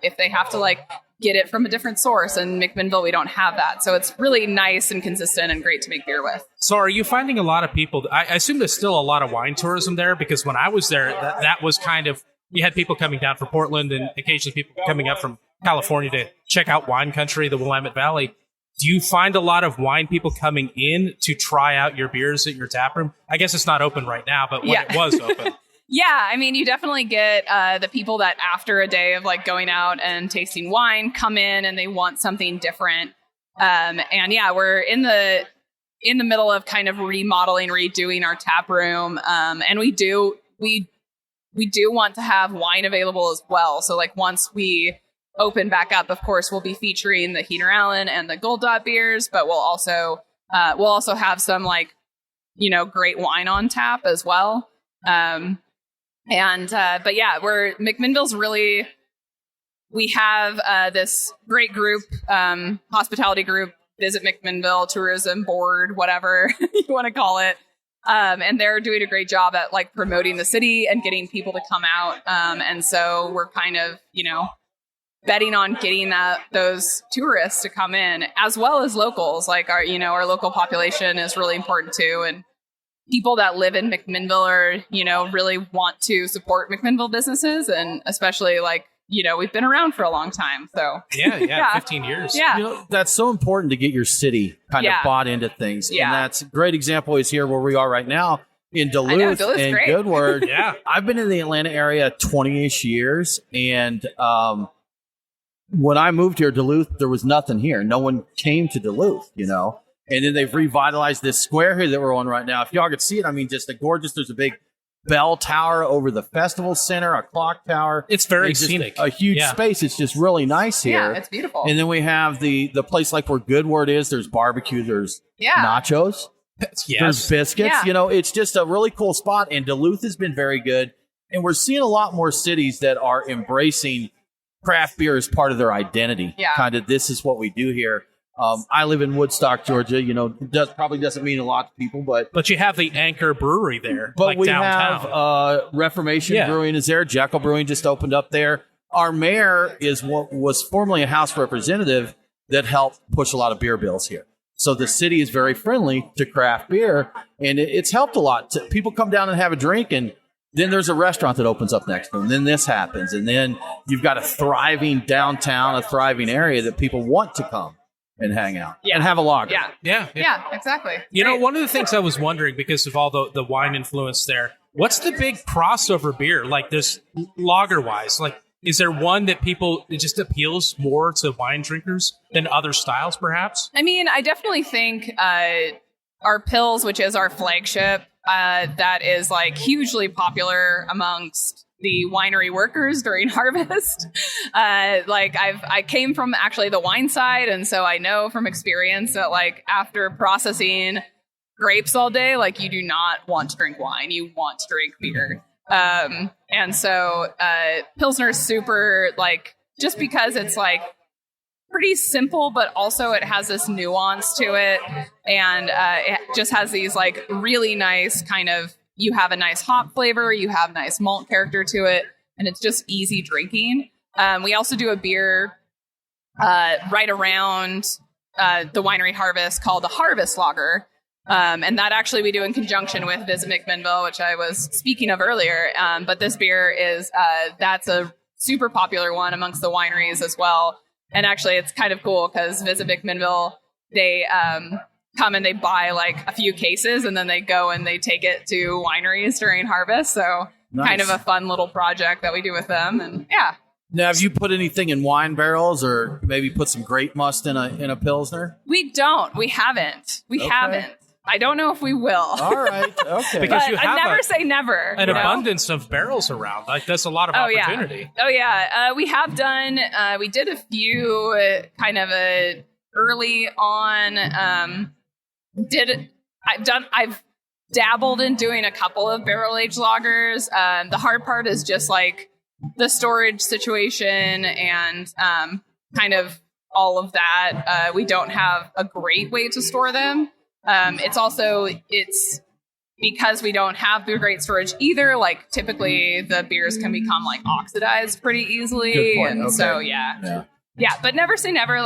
if they have to like get it from a different source. And McMinnville, we don't have that, so it's really nice and consistent and great to make beer with.
So are you finding a lot of people, I assume there's still a lot of wine tourism there, because when I was there, that was kind of, you had people coming down from Portland and occasionally people coming up from California to check out wine country, the Willamette Valley. Do you find a lot of wine people coming in to try out your beers at your tap room? I guess it's not open right now, but when it was open.
Yeah, I mean, you definitely get the people that after a day of like going out and tasting wine come in and they want something different. We're in the middle of kind of remodeling, redoing our tap room. And we do want to have wine available as well. So like once we open back up, of course, we'll be featuring the Heater Allen and the Gold Dot beers, but we'll also have some great wine on tap as well. But yeah, McMinnville's really, we have this great group, hospitality group, Visit McMinnville, tourism board, whatever you want to call it. And they're doing a great job at promoting the city and getting people to come out. And so we're kind of, betting on getting those tourists to come in, as well as locals. Our local population is really important too. And people that live in McMinnville are, really want to support McMinnville businesses, and especially we've been around for a long time. So
yeah. 15 years.
Yeah.
That's so important to get your city kind of bought into things.
Yeah.
And that's a great example is here where we are right now in Duluth and
great.
Goodward.
Yeah.
I've been in the Atlanta area 20-ish years. And when I moved here, Duluth, there was nothing here. No one came to Duluth, And then they've revitalized this square here that we're on right now. If y'all could see it, just a gorgeous, there's a big bell tower over the festival center, a clock tower.
It's very scenic.
A huge space. It's just really nice here.
Yeah, it's beautiful.
And then we have the place where Goodward is. There's barbecue. There's nachos.
Yes.
There's biscuits.
Yeah.
It's just a really cool spot. And Duluth has been very good. And we're seeing a lot more cities that are embracing craft beer as part of their identity.
Yeah.
Kind of, this is what we do here. I live in Woodstock, Georgia. Probably doesn't mean a lot to people, but
you have the Anchor Brewery there,
but we
downtown.
have Reformation Brewing is there. Jekyll Brewing just opened up there. Our mayor is what was formerly a House representative that helped push a lot of beer bills here. So the city is very friendly to craft beer, and it's helped a lot. People come down and have a drink, and then there's a restaurant that opens up next to them. Then this happens, and then you've got a thriving downtown, a thriving area that people want to come and hang out and have a lager.
Yeah, exactly.
One of the things I was wondering, because of all the wine influence there, what's the big crossover beer, this lager-wise? Is there one that it just appeals more to wine drinkers than other styles, perhaps?
I definitely think our Pils, which is our flagship, that is hugely popular amongst the winery workers during harvest. I came from actually the wine side, and so I know from experience that after processing grapes all day, you do not want to drink wine, you want to drink beer. And so Pilsner's super just because it's pretty simple, but also it has this nuance to it, and it just has these really nice kind of, you have a nice hop flavor, you have nice malt character to it, and it's just easy drinking. We also do a beer right around the winery harvest called the Harvest Lager. And that actually we do in conjunction with Visit McMinnville, which I was speaking of earlier. But this beer is, that's a super popular one amongst the wineries as well. And actually it's kind of cool because Visit McMinnville, they come and they buy a few cases, and then they go and they take it to wineries during harvest. So kind of a fun little project that we do with them. And yeah.
Now, have you put anything in wine barrels, or maybe put some grape must in a Pilsner?
We don't. We haven't. We haven't. I don't know if we will.
All right. Okay.
Because
but I never say never.
An abundance of barrels around. That's a lot of opportunity.
We have done. We did a few kind of early on. I've dabbled in doing a couple of barrel aged lagers. The hard part is just the storage situation and kind of all of that. We don't have a great way to store them. It's because we don't have the great storage either. Typically the beers can become oxidized pretty easily.
Good point.
And
okay.
so, yeah, but never say never.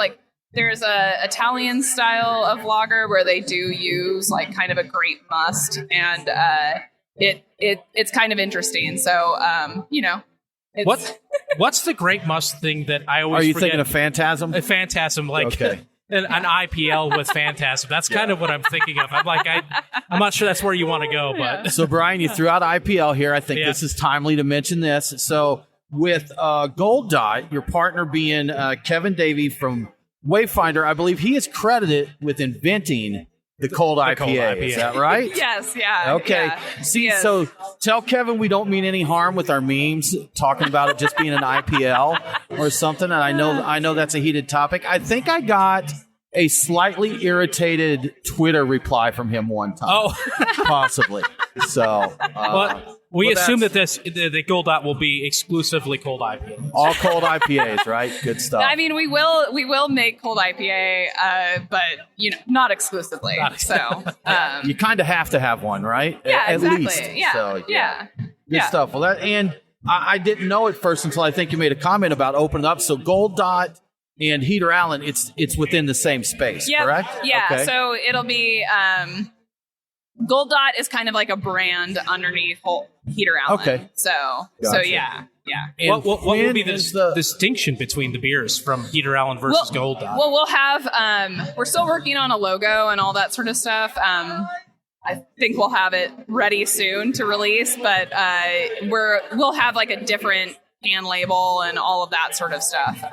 There's a Italian style of lager where they do use kind of a grape must, and it's kind of interesting. So,
What's the grape must thing that I always
Are you
forget?
thinking of Phantasm?
A Phantasm,
Okay.
an IPL with Phantasm. That's kind of what I'm thinking of. I'm not sure that's where you want to go, but
So, Brian, you threw out IPL here. I think this is timely to mention this. So, with Gold Dot, your partner being Kevin Davey from Wayfinder, I believe he is credited with inventing The cold IPA.
cold IPA.
Is that right?
Yes, yeah.
Okay.
yeah.
See,
Yes.
so tell Kevin we don't mean any harm with our memes talking about it just being an IPL or something. And I know that's a heated topic. I think I got a slightly irritated Twitter reply from him one time.
Oh,
Possibly. So,
but we
well,
assume that the Gold Dot will be exclusively cold IPA.
all cold IPAs, right? Good stuff.
I mean, we will make cold IPA, but not exclusively. So
You kind of have to have one, right?
yeah,
At
exactly.
least.
Yeah,
So,
yeah.
Good
Yeah.
stuff. Well, I didn't know at first until I think you made a comment about opening up. So Gold Dot and Heater Allen, it's within the same space,
Yep.
correct?
Yeah.
Okay.
So it'll be Gold Dot is kind of like a brand underneath Heater Allen.
Okay.
So
Gotcha.
yeah.
And
What will be
when
the
is the
distinction between the beers from Heater Allen versus Gold Dot?
Well, we'll have. We're still working on a logo and all that sort of stuff. I think we'll have it ready soon to release, but we'll have like a different can label and all of that sort of stuff.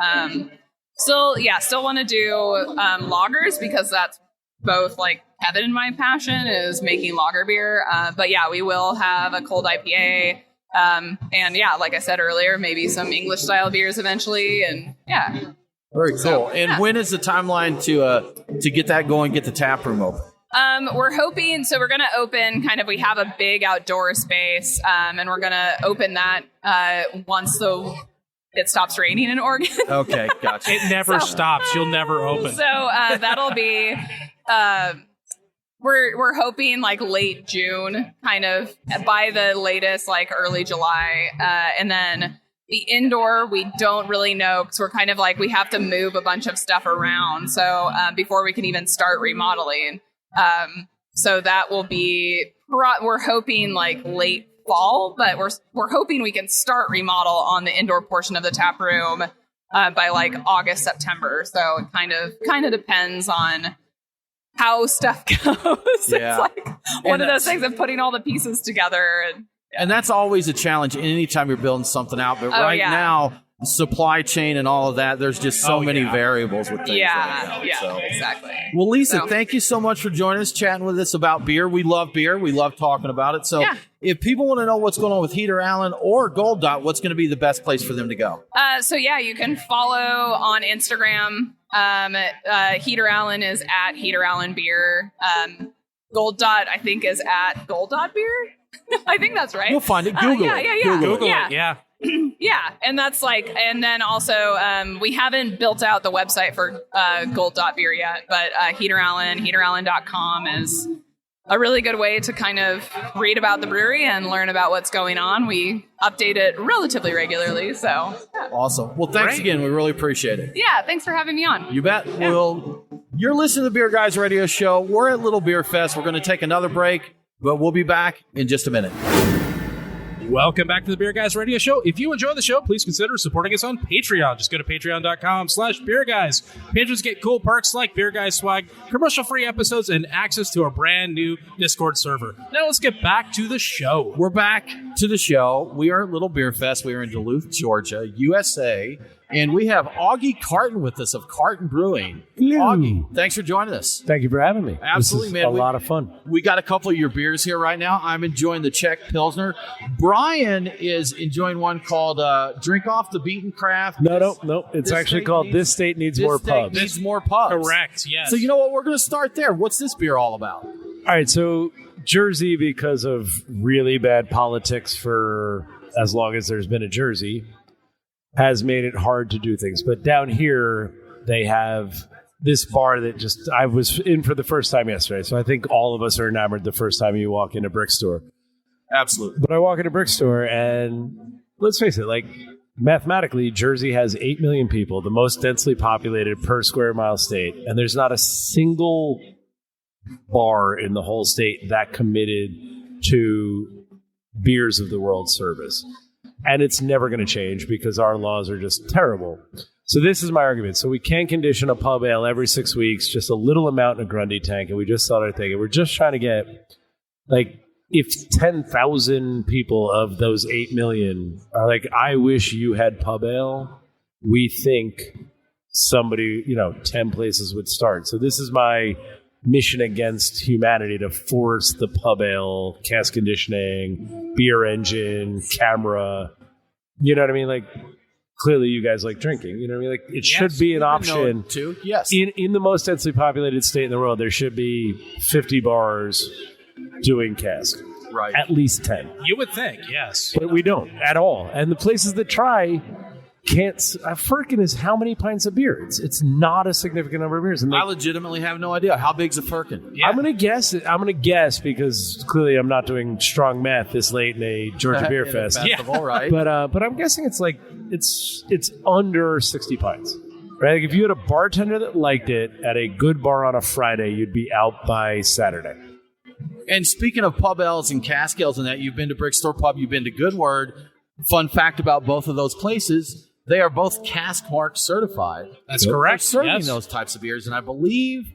Still want to do lagers because that's both like Kevin and my passion is making lager beer. But yeah, we will have a cold IPA. And yeah, like I said earlier, maybe some English style beers eventually. And yeah.
Very cool. And when is the timeline to get that going, get the tap room open?
We're hoping, so we're going to open we have a big outdoor space, and we're going to open that once it stops raining in Oregon.
Okay, gotcha.
It never stops. You'll never open.
So that'll be, we're hoping like late June, kind of by the latest, like early July. And then the indoor, we don't really know because we're kind of like, we have to move a bunch of stuff around. So before we can even start remodeling. So that will be, we're hoping like late fall, but we're hoping we can start remodel on the indoor portion of the tap room by like August, September. So it kind of depends on how stuff goes.
Yeah.
It's like one of those things of putting all the pieces together.
And that's always a challenge anytime you're building something out. But now, supply chain and all of that, there's just so many variables with things right now.
Yeah,
So.
exactly.
Well, Lisa, thank you so much for joining us, chatting with us about beer. We love beer. We love talking about it. So if people want to know what's going on with Heater Allen or Gold Dot, what's going to be the best place for them to go?
So yeah, you can follow on Instagram. Heater Allen is at Heater Allen Beer. Gold Dot, I think, is at Gold Dot Beer. I think that's right.
We'll find it. Google it.
Yeah.
Google it. Yeah.
Yeah, and that's like, and then also we haven't built out the website for Gold Dot Beer yet, but Heater Allen, heaterallen.com is a really good way to kind of read about the brewery and learn about what's going on. We update it relatively regularly, so. Yeah.
Awesome. Well, thanks again. We really appreciate it.
Yeah, thanks for having me on.
You bet. Yeah. Well, you're listening to the Beer Guys Radio Show. We're at Little Beer Fest. We're going to take another break, but we'll be back in just a minute.
Welcome back to the Beer Guys Radio Show. If you enjoy the show, please consider supporting us on Patreon. Just go to patreon.com/beerguys. Patrons get cool perks like Beer Guys swag, commercial-free episodes, and access to our brand new Discord server. Now let's get back to the show.
We're back to the show. We are at Little Beer Fest. We are in Duluth, Georgia, USA. And we have Augie Carton with us of Carton Brewing.
Hello.
Augie, thanks for joining us.
Thank you for having me.
Absolutely,
this is
man.
A lot of fun.
We got a couple of your beers here right now. I'm enjoying the Czech Pilsner. Brian is enjoying one called Drink Off the Beaten Craft.
No. It's actually called This State Needs More Pubs.
Needs More Pubs.
Correct, yes.
So you know what? We're going to start there. What's this beer all about?
All right, so Jersey, because of really bad politics for as long as there's been a Jersey, has made it hard to do things. But down here, they have this bar that I was in for the first time yesterday. So I think all of us are enamored the first time you walk in a brick store.
Absolutely.
But I walk in a brick store and let's face it, like mathematically, Jersey has 8 million people, the most densely populated per square mile state. And there's not a single bar in the whole state that committed to beers of the world service. And it's never going to change because our laws are just terrible. So this is my argument. So we can condition a pub ale every 6 weeks, just a little amount in a Grundy tank, and we just sell our thing. And we're just trying to get, like, if 10,000 people of those 8 million are like, I wish you had pub ale, we think somebody, 10 places would start. So this is my mission against humanity to force the pub ale, cask conditioning, beer engine, camera. You know what I mean? Like, clearly you guys like drinking. You know what I mean? Like, it should be an option.
Too. Yes.
In the most densely populated state in the world, there should be 50 bars doing cask.
Right.
At least 10.
You would think, yes.
But we don't at all. And the places that try can't. Firkin is how many pints of beer? It's not a significant number of beers. And
I legitimately have no idea. How big's a firkin?
Yeah. I'm gonna guess because clearly I'm not doing strong math this late in a Georgia Beer Fest.
Festival, right?
But I'm guessing it's like it's under 60 pints. Right? Like if you had a bartender that liked it at a good bar on a Friday, you'd be out by Saturday.
And speaking of pub ales and cask ales and that, you've been to Brickstore Pub, you've been to Good Word. Fun fact about both of those places, they are both cask mark certified.
That's correct.
For serving those types of beers. And I believe,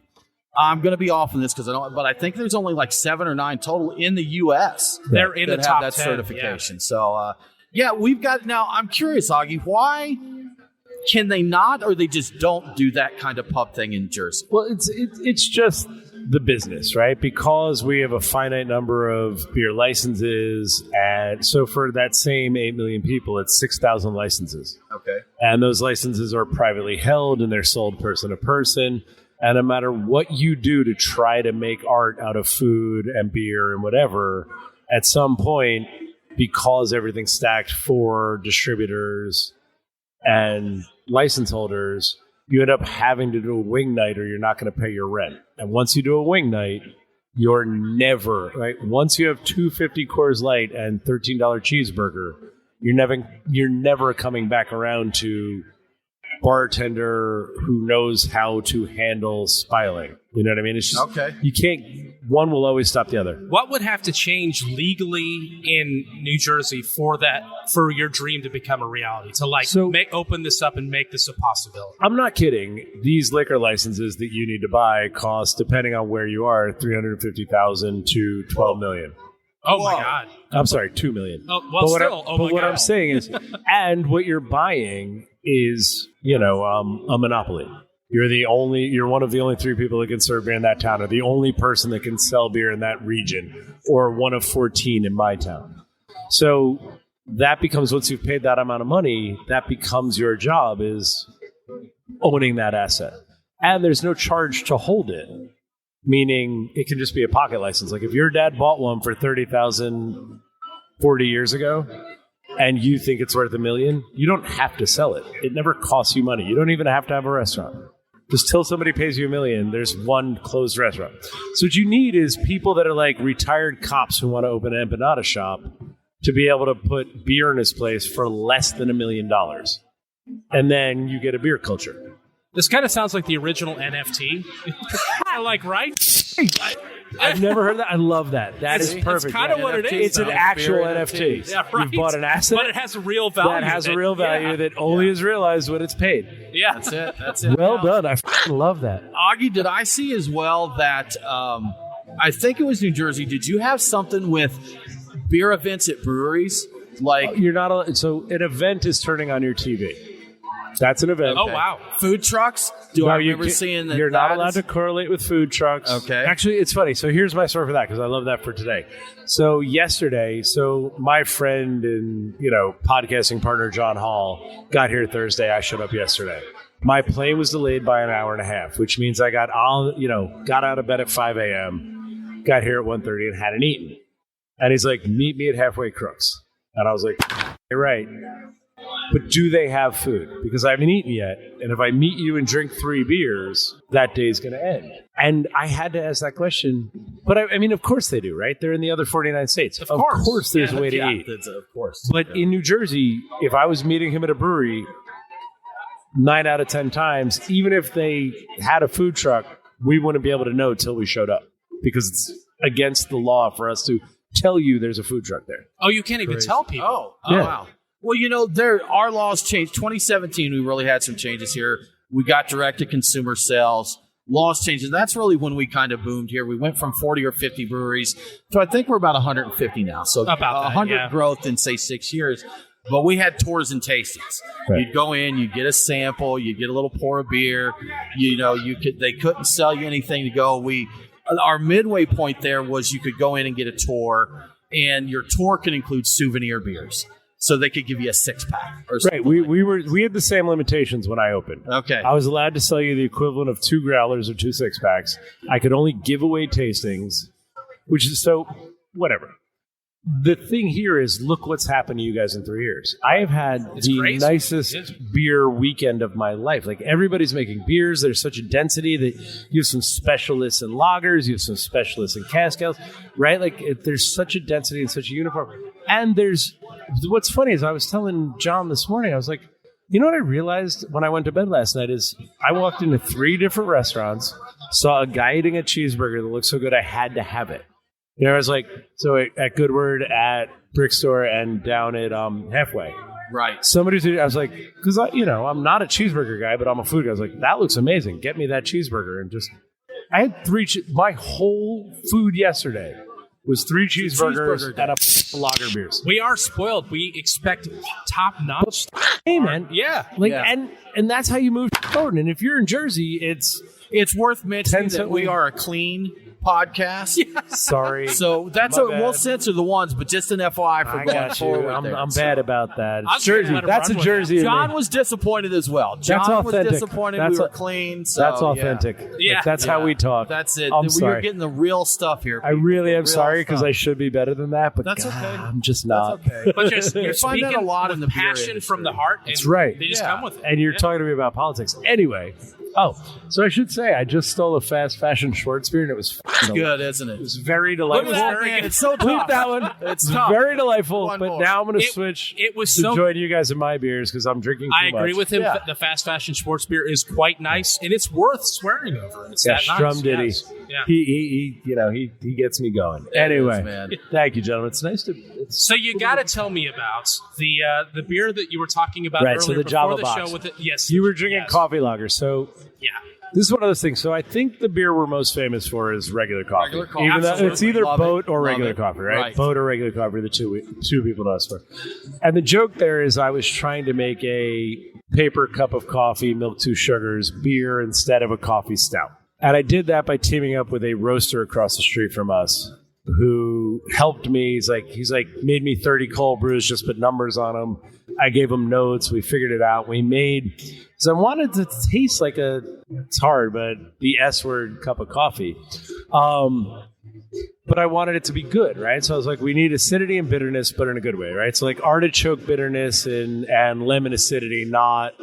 I'm going to be off on this because I don't, but I think there's only like 7 or 9 total in the U.S.
They're in the top
that
10,
certification. Yeah. So, we've got, now I'm curious, Augie, why can they not, or they just don't do that kind of pub thing in Jersey?
Well, it's just the business, right? Because we have a finite number of beer licenses, and so for that same 8 million people, it's 6,000 licenses.
Okay.
And those licenses are privately held, and they're sold person to person. And no matter what you do to try to make art out of food and beer and whatever, at some point, because everything's stacked for distributors and license holders, you end up having to do a wing night or you're not going to pay your rent. And once you do a wing night, you're never, right? Once you have 250 Coors Light and $13 cheeseburger, you're never coming back around to bartender who knows how to handle spiling. You know what I mean? It's just,
okay.
You can't, one will always stop the other.
What would have to change legally in New Jersey for your dream to become a reality? To open this up and make this a possibility?
I'm not kidding. These liquor licenses that you need to buy cost, depending on where you are, $350,000 to $12 million.
Oh my God!
I'm sorry, $2 million.
Oh, well,
but what I'm saying is, and what you're buying is, a monopoly. You're one of the only 3 people that can serve beer in that town, or the only person that can sell beer in that region, or one of 14 in my town. So that becomes, once you've paid that amount of money, that becomes your job, is owning that asset. And there's no charge to hold it. Meaning it can just be a pocket license. Like if your dad bought one for $30,000 40 years ago and you think it's worth $1 million, you don't have to sell it. It never costs you money. You don't even have to have a restaurant. Just till somebody pays you $1 million, there's one closed restaurant. So what you need is people that are like retired cops who want to open an empanada shop to be able to put beer in his place for less than $1 million. And then you get a beer culture.
This kind of sounds like the original NFT. Right?
I've never heard that. I love that. That is perfect.
It's kind of what it is.
It's an actual NFT.
Yeah, right.
You've bought an asset.
But it has a real value.
That has a real value that only is realized when it's paid.
Yeah.
That's it.
Well done. I love that.
Augie, did I see as well that, I think it was New Jersey, did you have something with beer events at breweries? Like
you're not allowed, so an event is turning on your TV. That's an event.
Oh, wow.
Food trucks? I remember seeing that?
You're not allowed to correlate with food trucks.
Okay.
Actually, it's funny. So here's my story for that, because I love that for today. So yesterday, my friend and, podcasting partner, John Holl, got here Thursday. I showed up yesterday. My plane was delayed by an hour and a half, which means I got out of bed at 5 a.m., got here at 1:30 and hadn't eaten. And he's like, meet me at Halfway Crooks. And I was like, you're right. But do they have food? Because I haven't eaten yet. And if I meet you and drink 3 beers, that day's going to end. And I had to ask that question. But I mean, of course they do, right? They're in the other 49 states. Of course there's a way to eat.
Of course.
But in New Jersey, if I was meeting him at a brewery, 9 out of 10 times, even if they had a food truck, we wouldn't be able to know till we showed up. Because it's against the law for us to tell you there's a food truck there.
Oh, you can't even tell people.
Oh,
yeah.
Wow. Well, our laws changed. 2017, we really had some changes here. We got direct-to-consumer sales. Laws changed, and that's really when we kind of boomed here. We went from 40 or 50 breweries to I think we're about 150 now. So
about
100 growth in, say, 6 years. But we had tours and tastings.
Right.
You'd go in, you'd get a sample, you'd get a little pour of beer. They couldn't sell you anything to go. Our midway point there was you could go in and get a tour, and your tour could include souvenir beers. So they could give you a 6-pack or something.
Right. We had the same limitations when I opened.
Okay.
I was allowed to sell you the equivalent of 2 growlers or 2 6-packs. I could only give away tastings, which is so whatever. The thing here is, look what's happened to you guys in 3 years. I have had the
crazy.
nicest beer weekend of my life. Like, everybody's making beers. There's such a density that you have some specialists in lagers, you have some specialists in cask ales, right? Like, there's such a density and such a uniform. And what's funny is I was telling John this morning, I was like, you know what I realized when I went to bed last night is I walked into 3 different restaurants, saw a guy eating a cheeseburger that looked so good I had to have it. I was like, so at Goodword, at Brickstore, and down at Halfway.
Right.
I was like, because I'm not a cheeseburger guy, but I'm a food guy. I was like, that looks amazing. Get me that cheeseburger. And I had 3. My whole food yesterday was 3 cheeseburgers and a lager beers.
We are spoiled. We expect top notch.
Hey, man.
Yeah.
And that's how you move forward. And if you're in Jersey,
it's worth mentioning that we are a clean podcast.
Yeah.
Sorry.
So we'll censor the ones, but just an FYI for going forward.
I'm bad about that.
I'll
Jersey. That's a Jersey.
John was disappointed as well. John was disappointed we were clean. So,
that's authentic.
Yeah.
That's how we talk.
That's it.
I'm sorry.
We're getting the real stuff here.
I really am sorry because I should be better than that, but
that's okay.
I'm just not.
That's okay.
But you're
find that
speaking
a lot
with
in the beer
passion
industry.
from the heart.
That's right.
They just come with it.
And you're talking to me about politics. Anyway. So I should say I just stole a fast fashion Schwartz beer and it was
good, isn't it?
It was very delightful.
It's so
Leave
tough.
that one.
It's tough.
Very delightful.
One
but
more.
now I'm going to switch
to
join you guys in my beers because I'm drinking too much.
I agree with him.
Yeah.
The fast fashion sports beer is quite nice, and it's worth swearing over. It's that
Strum
nice.
Diddy.
Yes. Yeah.
He gets me going. Anyway,
man.
Thank you, gentlemen. It's nice to.
So you got to tell me about the beer that you were talking about
Right,
earlier
so the
before
Java
the
box.
show. With it. Yes,
You were drinking
yes.
coffee lager, so
Yeah.
this is one of those things. So I think the beer we're most famous for is regular coffee.
Regular coffee.
Even though
Absolutely.
it's either
Love
boat
it.
or
Love
regular
it.
coffee, right?
Right.
Boat or regular coffee are the two people know us for. And the joke there is I was trying to make a paper cup of coffee, milk, 2 sugars, beer instead of a coffee stout. And I did that by teaming up with a roaster across the street from us who helped me. He's like made me 30 cold brews, just put numbers on them. I gave him notes. We figured it out. We made, because I wanted to taste like it's hard, but the S word cup of coffee. But I wanted it to be good, right? So I was like, we need acidity and bitterness, but in a good way, right? So like artichoke bitterness and lemon acidity, not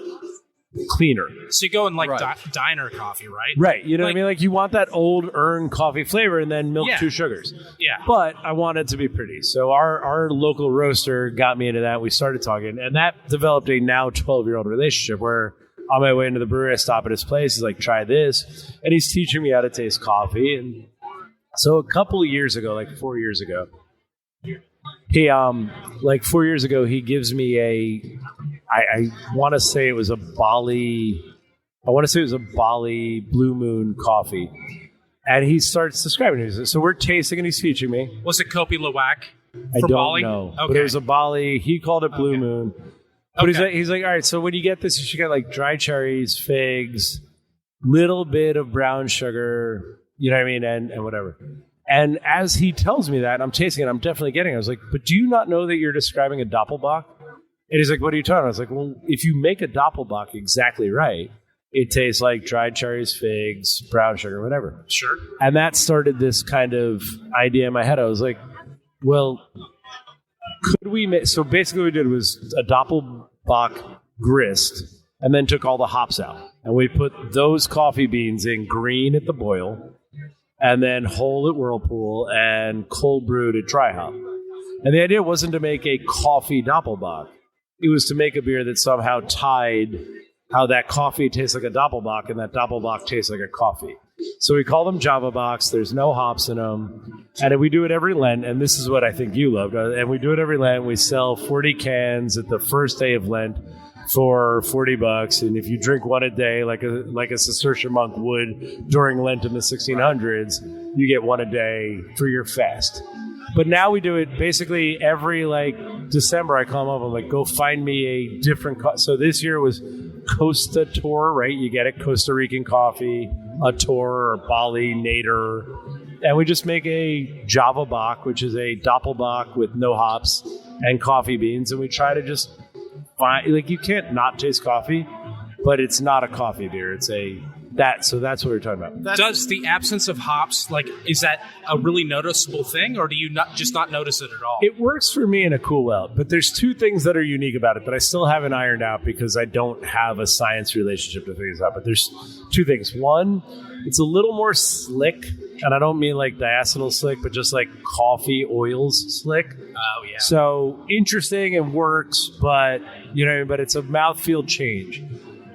cleaner.
So you go in like
Right.
diner coffee, right?
Right. You know what I
Like-
mean? Like you want that old earned coffee flavor and then milk,
Yeah.
2 sugars.
Yeah.
But I want it to be pretty. So our local roaster got me into that. We started talking, and that developed a now 12-year-old relationship where on my way into the brewery, I stop at his place. He's like, try this. And he's teaching me how to taste coffee. And so a couple of years ago, like 4 years ago, he gives me I want to say it was a Bali Blue Moon coffee. And he starts describing it. So we're tasting and he's teaching me.
Was it Kopi Luwak?
I
from
don't
Bali?
know.
Okay.
But it was a Bali. He called it Blue Moon. But he's like, all right, so when you get this, you should get like dry cherries, figs, little bit of brown sugar, you know what I mean, and whatever. And as he tells me that, I'm tasting it, I'm definitely getting it. I was like, but do you not know that you're describing a Doppelbock? And he's like, what are you talking about? I was like, well, if you make a Doppelbock exactly right, it tastes like dried cherries, figs, brown sugar, whatever.
Sure.
And that started this kind of idea in my head. I was like, well, could we make... So basically what we did was a Doppelbock grist and then took all the hops out. And we put those coffee beans in green at the boil and then whole at Whirlpool and cold brewed at dry hop. And the idea wasn't to make a coffee Doppelbock. It was to make a beer that somehow tied how that coffee tastes like a Doppelbock and that Doppelbock tastes like a coffee. So we call them Java Box. There's no hops in them. And we do it every Lent, and this is what I think you loved. And we do it every Lent. We sell 40 cans at the first day of Lent for $40. And if you drink one a day, like a Cistercian monk would during Lent in the 1600s, you get one a day for your fast. But now we do it basically every December. I call them up. I'm like, go find me a different. So this year was Costa Tor, right? You get it, Costa Rican coffee, a Tor or Bali Nader, and we just make a Java Bock, which is a Doppelbock with no hops and coffee beans, and we try to just find you can't not taste coffee, but it's not a coffee beer. It's so that's what we're talking about.
Does the absence of hops, is that a really noticeable thing, or do you not notice it at all?
It works for me in a cool well, but there's two things that are unique about it that I still haven't ironed out because I don't have a science relationship to figure this out. But there's two things. One, it's a little more slick, and I don't mean diacetyl slick, but just coffee oils slick.
Oh, yeah.
So interesting and works, but but it's a mouthfeel change.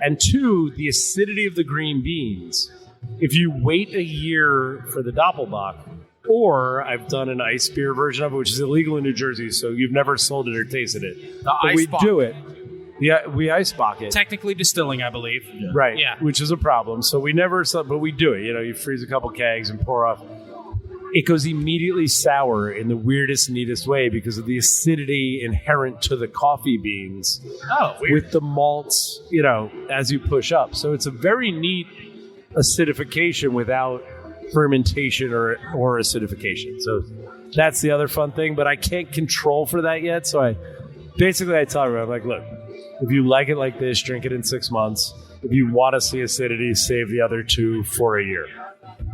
And two, the acidity of the green beans. If you wait a year for the Doppelbock, or I've done an ice beer version of it, which is illegal in New Jersey, so you've never sold it or tasted it. But we do it. Yeah, we ice bock it.
Technically distilling, I believe.
Yeah. Right.
Yeah.
Which is a problem. So we never, but we do it. You freeze a couple kegs and pour off. It goes immediately sour in the weirdest, neatest way because of the acidity inherent to the coffee beans.
Oh, weird.
With the malts, as you push up. So it's a very neat acidification without fermentation or acidification. So that's the other fun thing, but I can't control for that yet. So I tell everyone, I'm like, look, if you like it like this, drink it in 6 months. If you want to see acidity, save the other 2 for a year.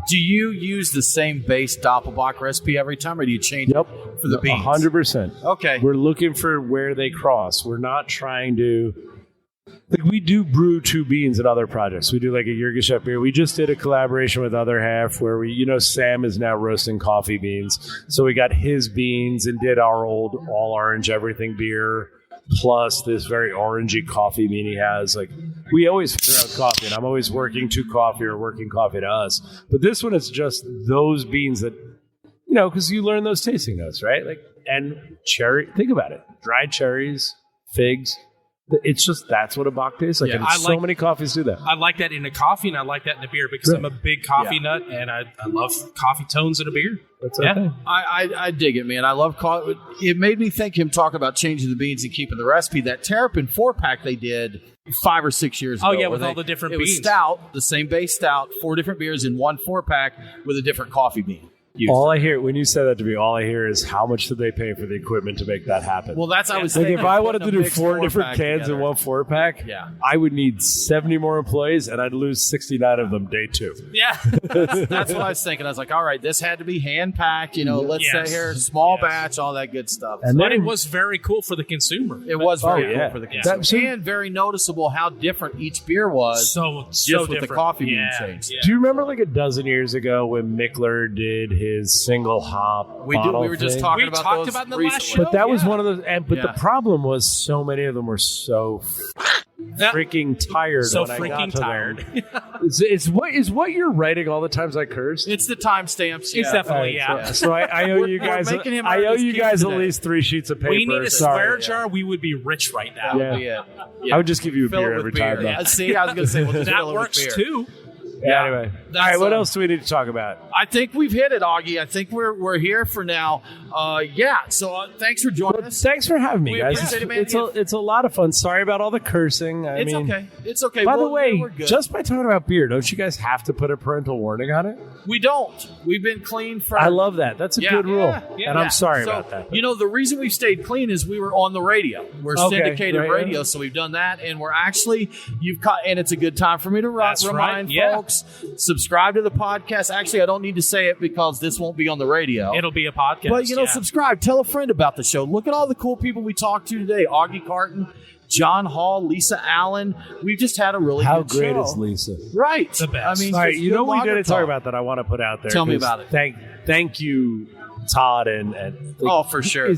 Do you use the same base Doppelbock recipe every time, or do you change it for the beans?
100%.
Okay.
We're looking for where they cross. We're not trying to... we do brew 2 beans in other projects. We do a Jürgen beer. We just did a collaboration with Other Half where Sam is now roasting coffee beans. So we got his beans and did our old all orange everything beer. Plus this very orangey coffee bean he has. We always figure out coffee, and I'm always working to coffee or working coffee to us. But this one, it's just those beans that, because you learn those tasting notes, right? And cherry, think about it. Dried cherries, figs. It's just, that's what a Bock tastes like.
Yeah,
and so many coffees do that.
I like that in a coffee, and I like that in a beer because I'm a big coffee nut, and I love coffee tones in a beer.
That's okay.
I dig it, man. I love coffee. It made me think him talk about changing the beans and keeping the recipe. That Terrapin 4-pack they did 5 or 6 years ago.
Oh, yeah, with all the different beans.
It was stout, the same base stout, 4 different beers in one 4-pack with a different coffee bean.
All I hear, when you say that to me, all I hear is how much did they pay for the equipment to make that happen?
Well, that's I was thinking.
If I wanted to do 4 different cans in one 4-pack, I would need 70 more employees, and I'd lose 69 of them day 2.
Yeah.
That's what I was thinking. I was like, all right, this had to be hand-packed, let's say here, small batch, all that good stuff.
But it was very cool for the consumer.
It was very cool for the consumer. And very noticeable how different each beer was.
So
just
different.
with the coffee bean change.
Do you remember a dozen years ago when Mickler did his single hop bottle
we were just
thing?
talking
we
about
talked
those
about in the
recently.
last show.
But that was one of those. But the problem was so many of them were so freaking tired.
So
when I
freaking
got to
tired.
them. It's what you're writing all the times I cursed.
It's the timestamps.
It's definitely
So I owe you guys. I owe you guys at least 3 sheets of paper.
We need a swear jar. We would be rich right now.
I would just give you a
Fill
beer
it
every
with beer.
time.
Yeah. See, I was going to say, well, just
that
fill it with
works
beer.
too.
Anyway, all right. What else do we need to talk about?
I think we've hit it, Augie. I think we're here for now. So thanks for joining us.
Thanks for having me,
We
guys.
appreciate it, man.
It's a lot of fun. Sorry about all the cursing.
It's okay. It's okay.
By the way,
we're good.
just by talking about beer, don't you guys have to put a parental warning on it?
We don't. We've been clean for.
I love that. That's a good rule. And I'm sorry
So,
about that.
the reason we stayed clean is we were on the radio. We're syndicated radio, so we've done that, and we're actually and it's a good time for me to remind folks. Subscribe to the podcast. Actually, I don't need to say it because this won't be on the radio.
It'll be a podcast.
But subscribe. Tell a friend about the show. Look at all the cool people we talked to today. Augie Carton, John Holl, Lisa Allen. We've just had a really
How
good show.
great is Lisa?
Right.
The best.
All right, you know what we didn't talk about that I want to put out there.
Tell me about it.
Thank you, Todd, and
for sure.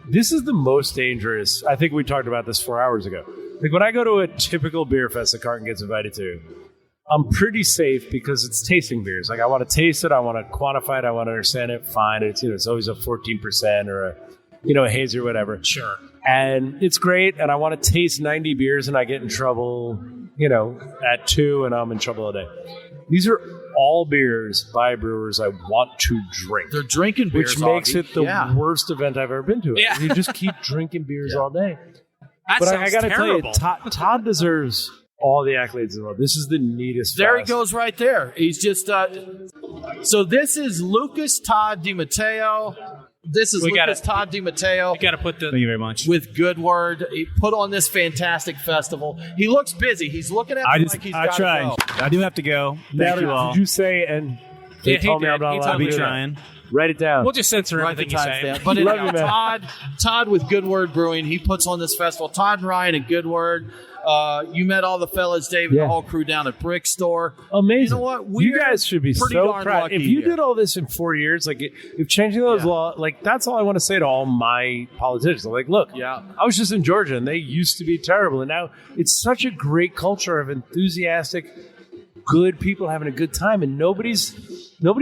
This is the most dangerous. I think we talked about this 4 hours ago. When I go to a typical beer fest that Carton gets invited to, I'm pretty safe because it's tasting beers. I want to taste it, I want to quantify it, I want to understand it. Fine, it's always a 14% or a hazy or whatever.
Sure.
And it's great, and I want to taste 90 beers, and I get in trouble, at 2, and I'm in trouble all day. These are all beers by brewers I want to drink.
They're drinking beers,
which makes
Augie.
it the worst event I've ever been to.
Yeah.
You just keep drinking beers all day.
That
But
sounds
I got to tell you,
terrible.
Todd deserves all the accolades in the world. This is the neatest.
There he
fest.
goes right there. He's just so this is Lucas Todd DiMatteo. This is Lucas Todd DiMatteo.
You got to put the.
Thank you very much.
With Good Word. He put on this fantastic festival. He looks busy. He's looking at me like he's got to
try.
go.
I do have to go. Thank
Natalie,
you all.
Did you say and they
Yeah, he
told me
did.
I'm not
He
allowed
told
to
I'll
me
be
do that.
trying.
Write it down.
We'll just censor
Write the
everything you say.
timestamp. But
Love
anyhow,
you, man.
Todd with Good Word Brewing, he puts on this festival. Todd and Ryan at Good Word. You met all the fellas, Dave, and the whole crew down at Brick Store.
Amazing.
You know what?
You guys should be
pretty
so
darn
proud.
lucky
If you
here.
did all this in 4 years, like if changing those laws, like that's all I want to say to all my politicians. I'm like, look, I was just in Georgia and they used to be terrible, and now it's such a great culture of enthusiastic, good people having a good time, and nobody's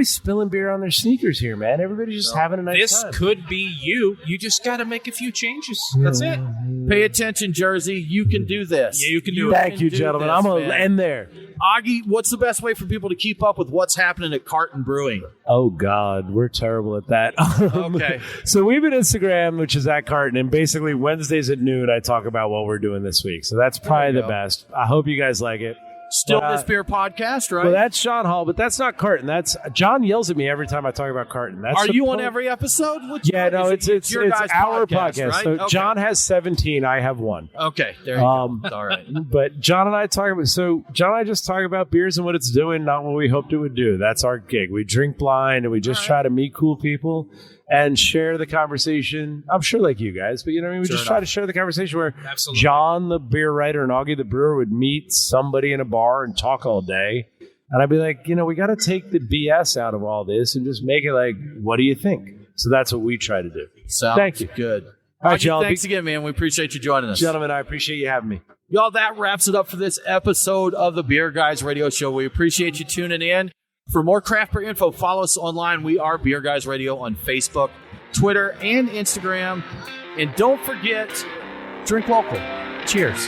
spilling beer on their sneakers here, man. Everybody's just having a nice
This
time.
could be you. You just got to make a few changes. That's it.
Pay attention, Jersey. You can do this.
Yeah, you can do it.
Thank you,
do
gentlemen.
this,
I'm going to
man.
end there.
Augie, what's the best way for people to keep up with what's happening at Carton Brewing?
Oh, God. We're terrible at that.
Okay.
So we have an Instagram, which is at Carton, and basically Wednesdays at noon, I talk about what we're doing this week. So that's probably the best. I hope you guys like it.
Still This Beer podcast, right?
Well, that's John Holl, but that's not Carton. That's John yells at me every time I talk about Carton. That's
Are
the
you on
point.
every episode?
Yeah, no, it's
your guys'
our podcast.
right?
So
Okay.
John has 17. I have 1.
Okay, there you go. All right.
But John and I talk about John and I just talk about beers and what it's doing, not what we hoped it would do. That's our gig. We drink blind and we just try to meet cool people and share the conversation. I'm sure like you guys, but you know what I mean? We just try to share the conversation where
Absolutely.
John, the beer writer, and Augie, the brewer, would meet somebody in a bar and talk all day. And I'd be like, we got to take the BS out of all this and just make it like, what do you think? So that's what we try to do.
Sounds
Thank you.
good.
All right,
Augie,
y'all.
thanks again, man. We appreciate you joining us.
Gentlemen, I appreciate you having me.
Y'all, that wraps it up for this episode of the Beer Guys Radio Show. We appreciate you tuning in. For more craft beer info, follow us online. We are Beer Guys Radio on Facebook, Twitter, and Instagram. And don't forget, drink local. Cheers.